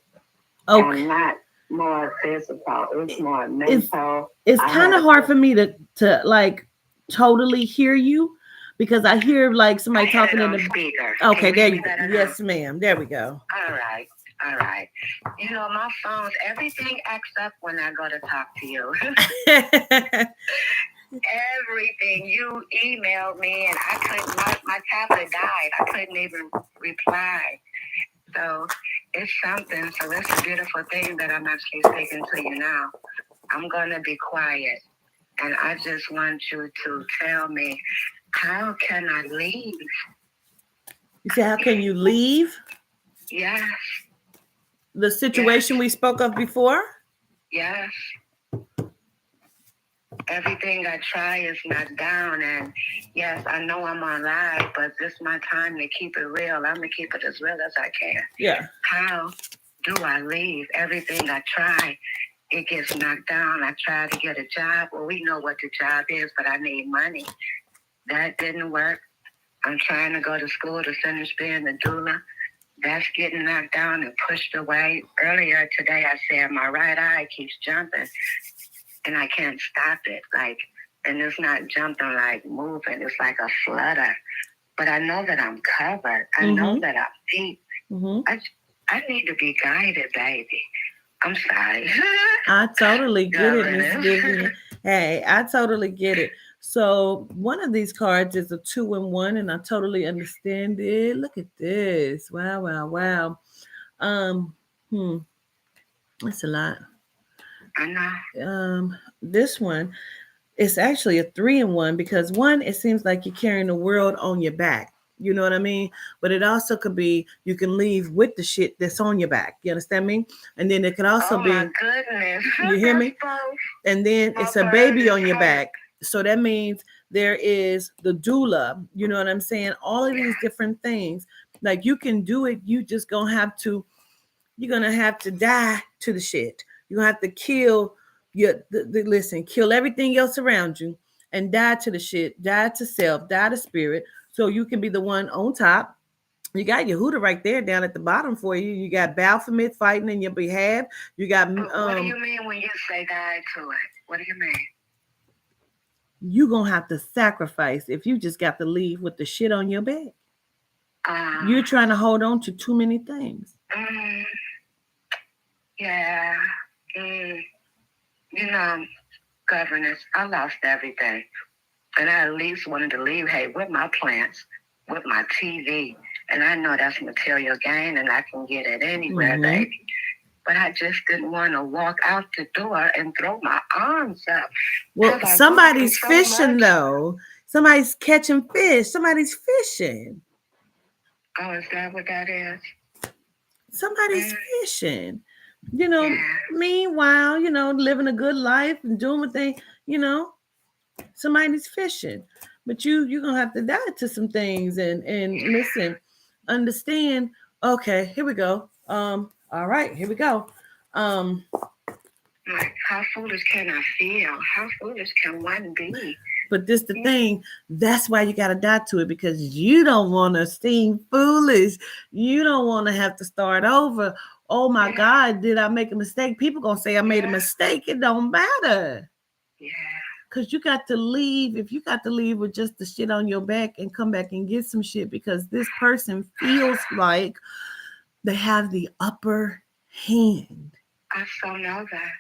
Okay. And not more physical, it's more mental. It's kind of hard for me to like totally hear you because I hear like somebody talking in the speaker. Okay, there you go. go. Yes, ma'am. There we go. All right. You know, my phones, everything acts up when I go to talk to you. Everything. You emailed me and I couldn't, my tablet died. I couldn't even reply. So it's something. So it's a beautiful thing that I'm actually speaking to you now. I'm going to be quiet. And I just want you to tell me, how can I leave? You say, how can you leave? Yes. The situation we spoke of before? Yes. Everything I try is not down. And yes, I know I'm on live, but this is my time to keep it real. I'm going to keep it as real as I can. Yeah. How do I leave? Everything I try, it gets knocked down. I try to get a job. Well, we know what the job is, but I need money. That didn't work. I'm trying to go to school to finish being a doula. That's getting knocked down and pushed away. Earlier today, I said my right eye keeps jumping, and I can't stop it. And it's not jumping like moving. It's like a flutter. But I know that I'm covered. I know that I'm deep. I need to be guided, baby. I'm sorry. I totally get it, Miss Vivian. Hey, I totally get it. So one of these cards is a 2-in-1, and I totally understand it. Look at this. Wow. That's a lot. I know. This one, it's actually a 3-in-1 because one, it seems like you're carrying the world on your back. You know what I mean? But it also could be you can leave with the shit that's on your back. You understand me? And then it could also Oh be, my goodness. you hear me? That's both. And then it's a baby on your back. So that means there is the doula. You know what I'm saying? All of these different things. Like you can do it. You just gonna have to. You're gonna have to die to the shit. You're gonna have to kill listen, kill everything else around you and die to the shit, die to self, die to spirit, so you can be the one on top. You got Yehuda right there down at the bottom for you. You got Baphomet fighting in your behalf. You got What do you mean when you say die to it? What do you mean? you gonna have to sacrifice if you just got to leave with the shit on your back. You're trying to hold on to too many things. Yeah. You know, governess, I lost everything. And I at least wanted to leave, hey, with my plants, with my TV. And I know that's material gain and I can get it anywhere, baby. But I just didn't want to walk out the door and throw my arms up. Well, somebody's fishing though. Somebody's catching fish. Somebody's fishing. Oh, is that what that is? Somebody's fishing. You know, meanwhile, you know, living a good life and doing what they, you know, somebody's fishing. But you're gonna have to die to some things and listen, understand. Okay, here we go. All right, here we go. Like, how foolish can I feel? How foolish can one be? But this the thing, that's why you gotta die to it, because you don't want to seem foolish. You don't want to have to start over. Oh my God, did I make a mistake? People gonna say I made a mistake. It don't matter. Yeah. Because you got to leave. If you got to leave with just the shit on your back and come back and get some shit because this person feels like they have the upper hand. I so know that.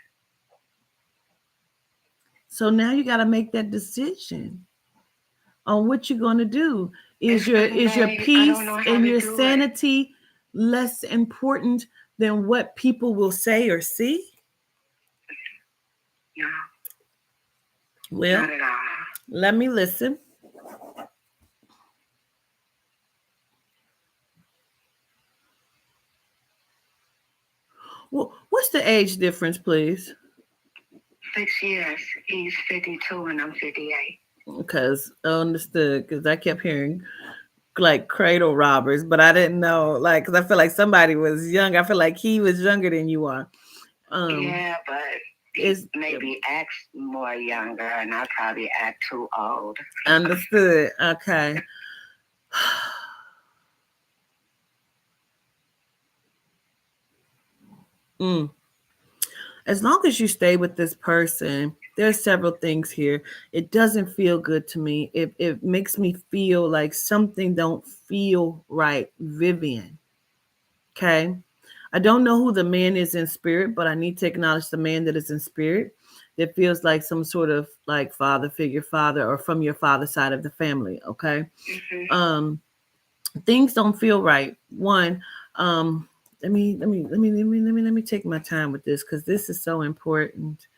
So now you got to make that decision on what you're going to do. Is your peace and your sanity less important than what people will say or see? No. Well, not at all. Let me listen. Well, what's the age difference, please? 6 years. He's 52 and I'm 58. Because I understood, because I kept hearing like cradle robbers, but I didn't know, like, because I feel like somebody was young. I feel like he was younger than you are. Yeah, but he maybe acts more younger and I probably act too old. Understood. Okay. As long as you stay with this person, there's several things here. It doesn't feel good to me. It makes me feel like something don't feel right, Vivian. Okay. I don't know who the man is in spirit, but I need to acknowledge the man that is in spirit. That feels like some sort of like father figure, father, or from your father's side of the family. Okay. Things don't feel right. One, let me take my time with this because this is so important.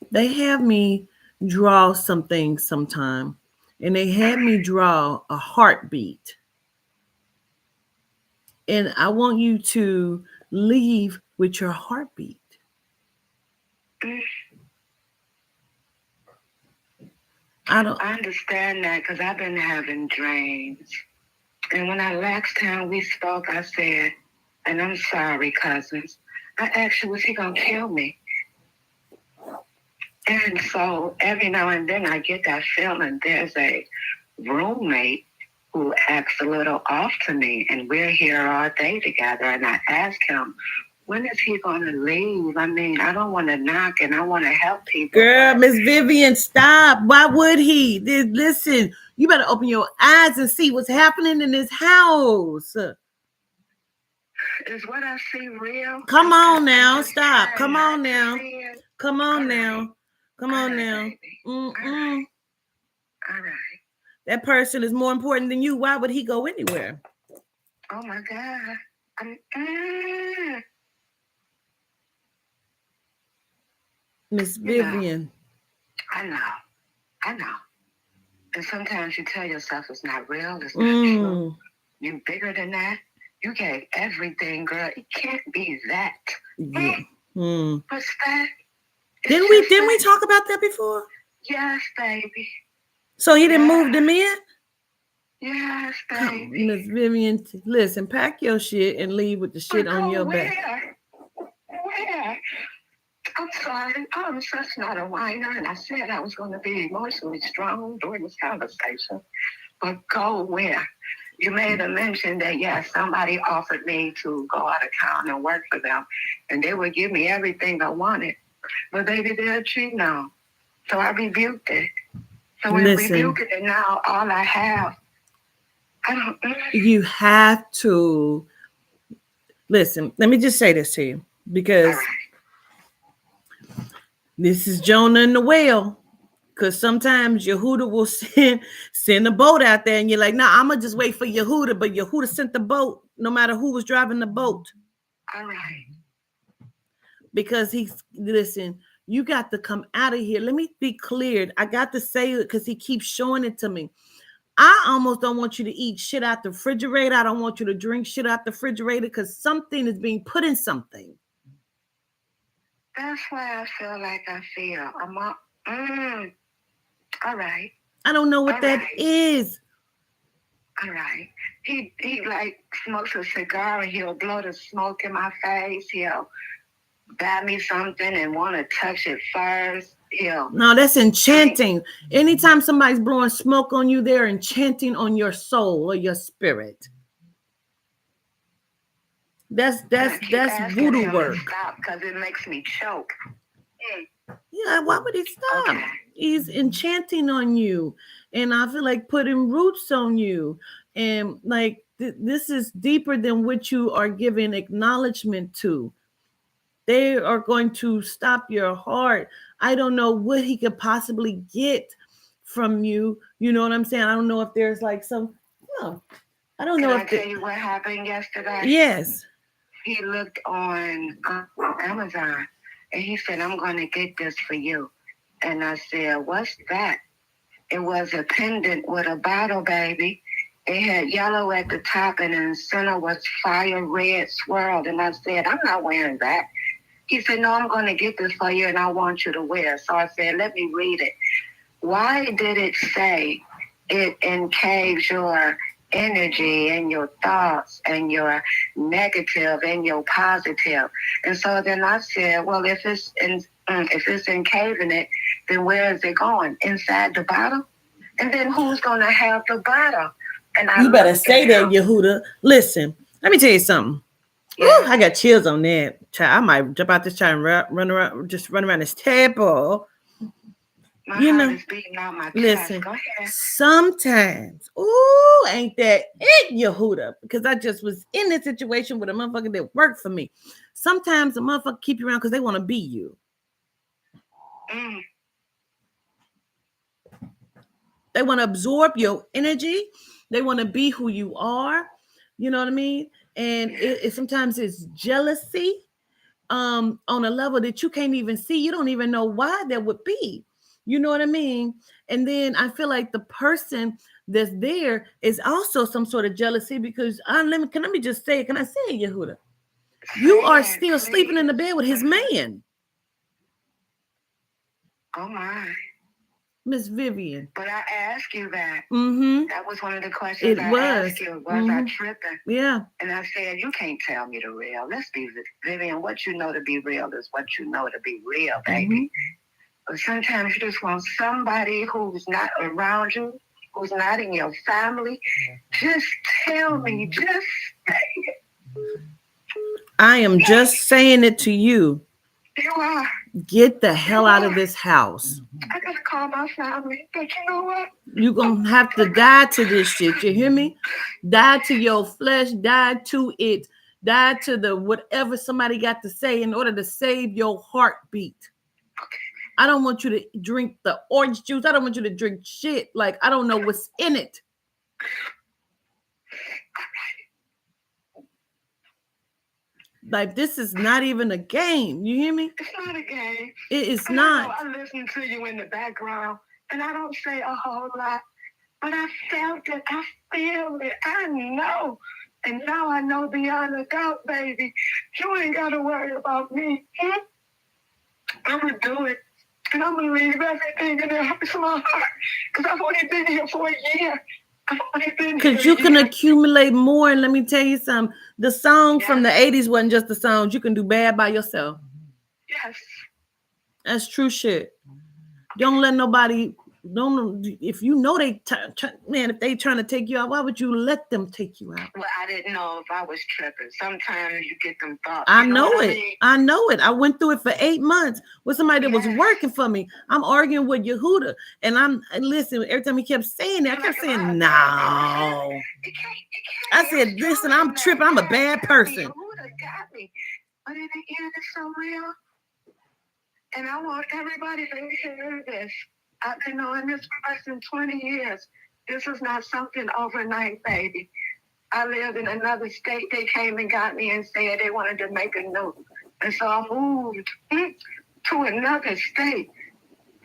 They have me draw some things sometime, and they had me draw a heartbeat. And I want you to leave with your heartbeat. I understand that because I've been having dreams. And when last time we spoke, I said, and I'm sorry, cousins, I asked you, was he going to kill me? And so every now and then I get that feeling there's a roommate who acts a little off to me, and we're here all day together. And I ask him, when is he going to leave? I mean, I don't want to knock and I want to help people. Girl, Miss Vivian, stop. Why would he? Listen, you better open your eyes and see what's happening in this house. Is what I see real? Come on now, just stop. trying Come not on to now. see it. Come All on right. now. Come All on right, now. baby. Mm-mm. All right. That person is more important than you. Why would he go anywhere? Oh my God. Miss You know. Vivian. I know. And sometimes you tell yourself it's not real, it's not true. You're bigger than that. You gave everything, girl. It can't be that. Yeah. What's that? Didn't we talk about that before? Yes, baby. So he didn't move them in? Yes, baby. Miss Vivian, listen, pack your shit and leave with the shit on your back. Where? I'm sorry. I'm such not a whiner, and I said I was going to be emotionally strong during this conversation. But go where? You made a mention that, yes, somebody offered me to go out of town and work for them, and they would give me everything I wanted. But baby, they're cheating now. So I rebuked it. So I rebuked it, and now all I have, I don't know. You have to listen. Let me just say this to you, because this is Jonah and the whale. Because sometimes Yehuda will send a boat out there, and you're like, nah, I'm gonna just wait for Yehuda, but Yehuda sent the boat no matter who was driving the boat. All right. Because listen, you got to come out of here. Let me be clear. I got to say it because he keeps showing it to me. I almost don't want you to eat shit out the refrigerator. I don't want you to drink shit out the refrigerator because something is being put in something. That's why I feel like I feel. All right. I don't know what that is. All right. He like smokes a cigar and he'll blow the smoke in my face. He'll buy me something and want to touch it first. No, that's enchanting. Anytime somebody's blowing smoke on you, they're enchanting on your soul or your spirit. That's voodoo work. Stop, because it makes me choke. Yeah, why would he stop? Okay. He's enchanting on you, and I feel like putting roots on you, and like this is deeper than what you are giving acknowledgement to. They are going to stop your heart. I don't know what he could possibly get from you. You know what I'm saying? I don't know if there's like some. No, I don't know. Can I tell you what happened yesterday? Yes. He looked on Amazon and he said, I'm going to get this for you. And I said, what's that? It was a pendant with a bottle, baby. It had yellow at the top and in the center was fire red swirled. And I said, I'm not wearing that. He said, no, I'm going to get this for you and I want you to wear it. So I said, let me read it. Why did it say it encaves your energy and your thoughts and your negative and your positive? And so then I said, well, if it's encaving it, then where is it going? Inside the bottle? And then who's going to have the bottle? And you better say that, Yehuda. Listen, let me tell you something. Yeah. Ooh, I got chills on that. I might jump out this chair and run around this table. My heart is beating out my chest. Listen, go ahead. Sometimes, ooh, ain't that it, Yehuda? Because I just was in this situation with a motherfucker that worked for me. Sometimes a motherfucker keep you around because they want to be you. They want to absorb your energy. They want to be who you are. You know what I mean? And it sometimes it's jealousy on a level that you can't even see. You don't even know why that would be. You know what I mean? And then I feel like the person that's there is also some sort of jealousy because can I just say it? Can I say it, Yehuda? You are still sleeping in the bed with his man. Oh my. Miss Vivian. But I asked you that. Mm-hmm. That was one of the questions asked you. Was I tripping? Yeah. And I said, you can't tell me the real. Let's be Vivian. What you know to be real is what you know to be real, baby. But sometimes you just want somebody who's not around you, who's not in your family. Just tell me. Just say it. I am just saying it to you. You are. Get the hell out of this house. I gotta call my family, but you know what? You're gonna have to die to this shit. You hear me? Die to your flesh, die to it. Die to the whatever somebody got to say in order to save your heartbeat. I don't want you to drink the orange juice. I don't want you to drink shit. Like, I don't know what's in it. Like, this is not even a game. You hear me? It's not a game. It is I not. know I listen to you in the background, and I don't say a whole lot, but I felt it. I feel it. I know. And now I know beyond a doubt, baby, you ain't got to worry about me. I'm going to do it. And I'm going to leave everything in there. It's my heart. Because I've only been here for a year. Because you can accumulate more. And let me tell you something. The song from the 80s wasn't just the songs. You can do bad by yourself. Yes. That's true shit. Don't let nobody... Don't, if you know they man, if they trying to take you out, why would you let them take you out? Well, I didn't know if I was tripping. Sometimes you get them thoughts. I know it. I know it. I went through it for 8 months with somebody that was working for me. I'm arguing with Yehuda, and listen. Every time he kept saying that, I kept saying, "No." I said, "Listen, I'm tripping. I'm a bad person." Yehuda got me, but in the end, it's so real, and I want everybody to hear this. I've been knowing this person 20 years. This is not something overnight, baby. I lived in another state. They came and got me and said they wanted to make a note. And so I moved to another state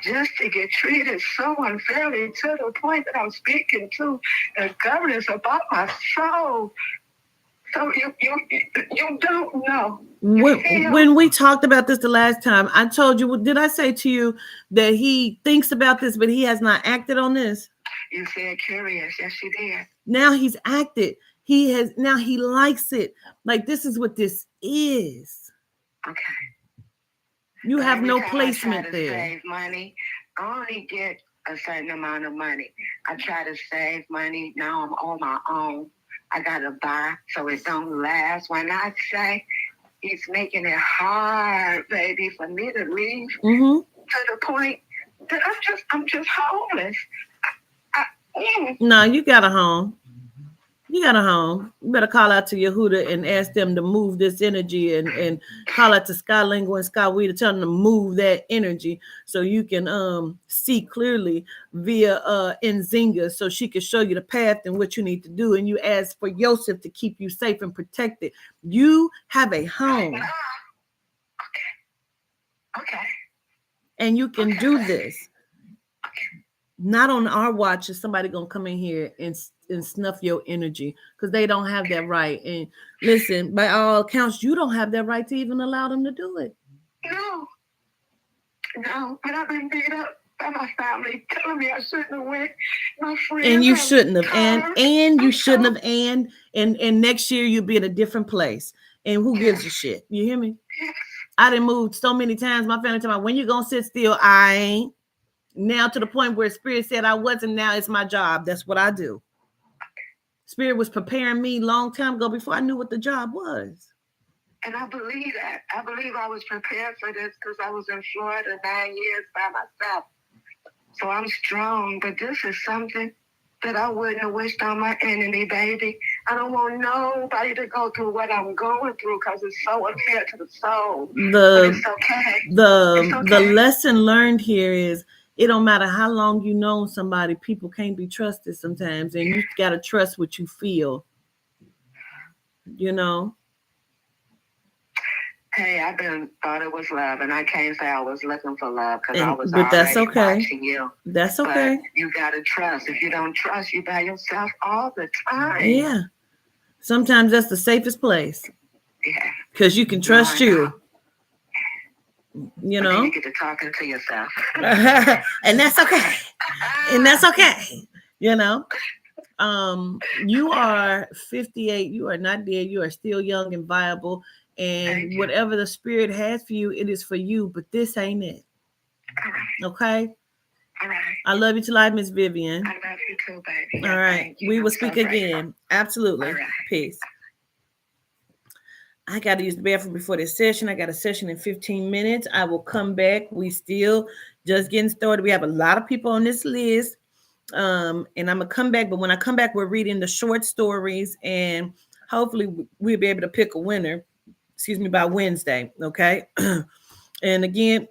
just to get treated so unfairly to the point that I'm speaking to the governors about my soul. So you don't know. When we talked about this the last time, I told you, did I say to you that he thinks about this, but he has not acted on this? You said curious. Yes, you did. Now he's acted. Now he likes it. Like, this is what this is. Okay. You but have no every time placement I try to there. Save money. I only get a certain amount of money. I try to save money. Now I'm on my own. I gotta buy so it don't last. When I say he's making it hard, baby, for me to leave to the point that I'm just homeless. No, you got a home. You got a home. You better call out to Yehuda and ask them to move this energy and call out to Skylingo and Skywee to tell them to move that energy so you can see clearly via Nzinga so she can show you the path and what you need to do. And you ask for Yosef to keep you safe and protected. You have a home. Okay. And you can do this. Not on our watch is somebody gonna come in here and snuff your energy because they don't have that right. And listen, by all accounts, you don't have that right to even allow them to do it. No, but I've been beat up by my family telling me I shouldn't have went. My friends and you shouldn't have, and you shouldn't have, and next year you'll be in a different place. And who gives a shit? You hear me? Yes. I done moved so many times. My family told me, when you gonna sit still? I ain't. Now to the point where Spirit said I wasn't. Now it's my job. That's what I do. Spirit was preparing me long time ago before I knew what the job was. And I believe that. I believe I was prepared for this because I was in Florida 9 years by myself. So I'm strong, but this is something that I wouldn't have wished on my enemy, baby. I don't want nobody to go through what I'm going through because it's so unfair to the soul. But it's okay. The lesson learned here is it don't matter how long you know somebody, people can't be trusted sometimes, and you gotta trust what you feel. You know. Hey, I've thought it was love, and I can't say I was looking for love because I was but that's already okay. watching you. That's okay. But you gotta trust. If you don't trust, you by yourself all the time. Yeah. Sometimes that's the safest place. Yeah. Because you can trust you. You know. You get to talking to yourself. And that's okay. And that's okay. You know. You are 58. You are not dead. You are still young and viable. And whatever the Spirit has for you, it is for you. But this ain't it. All right. Okay? All right. I love you to life, Miss Vivian. I love you too, baby. All right. We will speak again. Absolutely. All right. Peace. I got to use the bathroom before this session. I got a session in 15 minutes. I will come back. We still just getting started. We have a lot of people on this list. And I'm going to come back. But when I come back, we're reading the short stories and hopefully we'll be able to pick a winner, by Wednesday. Okay. And again,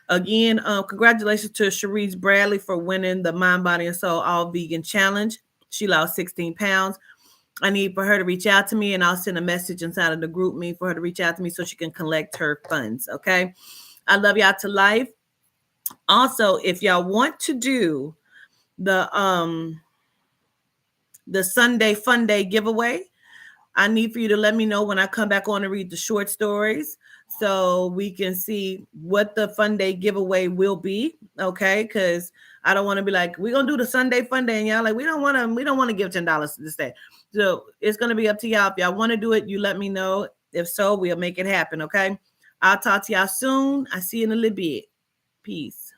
again, congratulations to Cherise Bradley for winning the Mind, Body, and Soul All Vegan Challenge. She lost 16 pounds. I need for her to reach out to me, and I'll send a message inside of the group me for her to reach out to me so she can collect her funds. Okay. I love y'all to life. Also, if y'all want to do the Sunday Fun Day giveaway, I need for you to let me know when I come back on to read the short stories so we can see what the Fun Day giveaway will be. Okay. Because I don't want to be like, we're going to do the Sunday Fun Day. And y'all like, we don't want to give $10 to this day. So it's going to be up to y'all. If y'all want to do it, you let me know. If so, we'll make it happen. Okay. I'll talk to y'all soon. I see you in a little bit. Peace.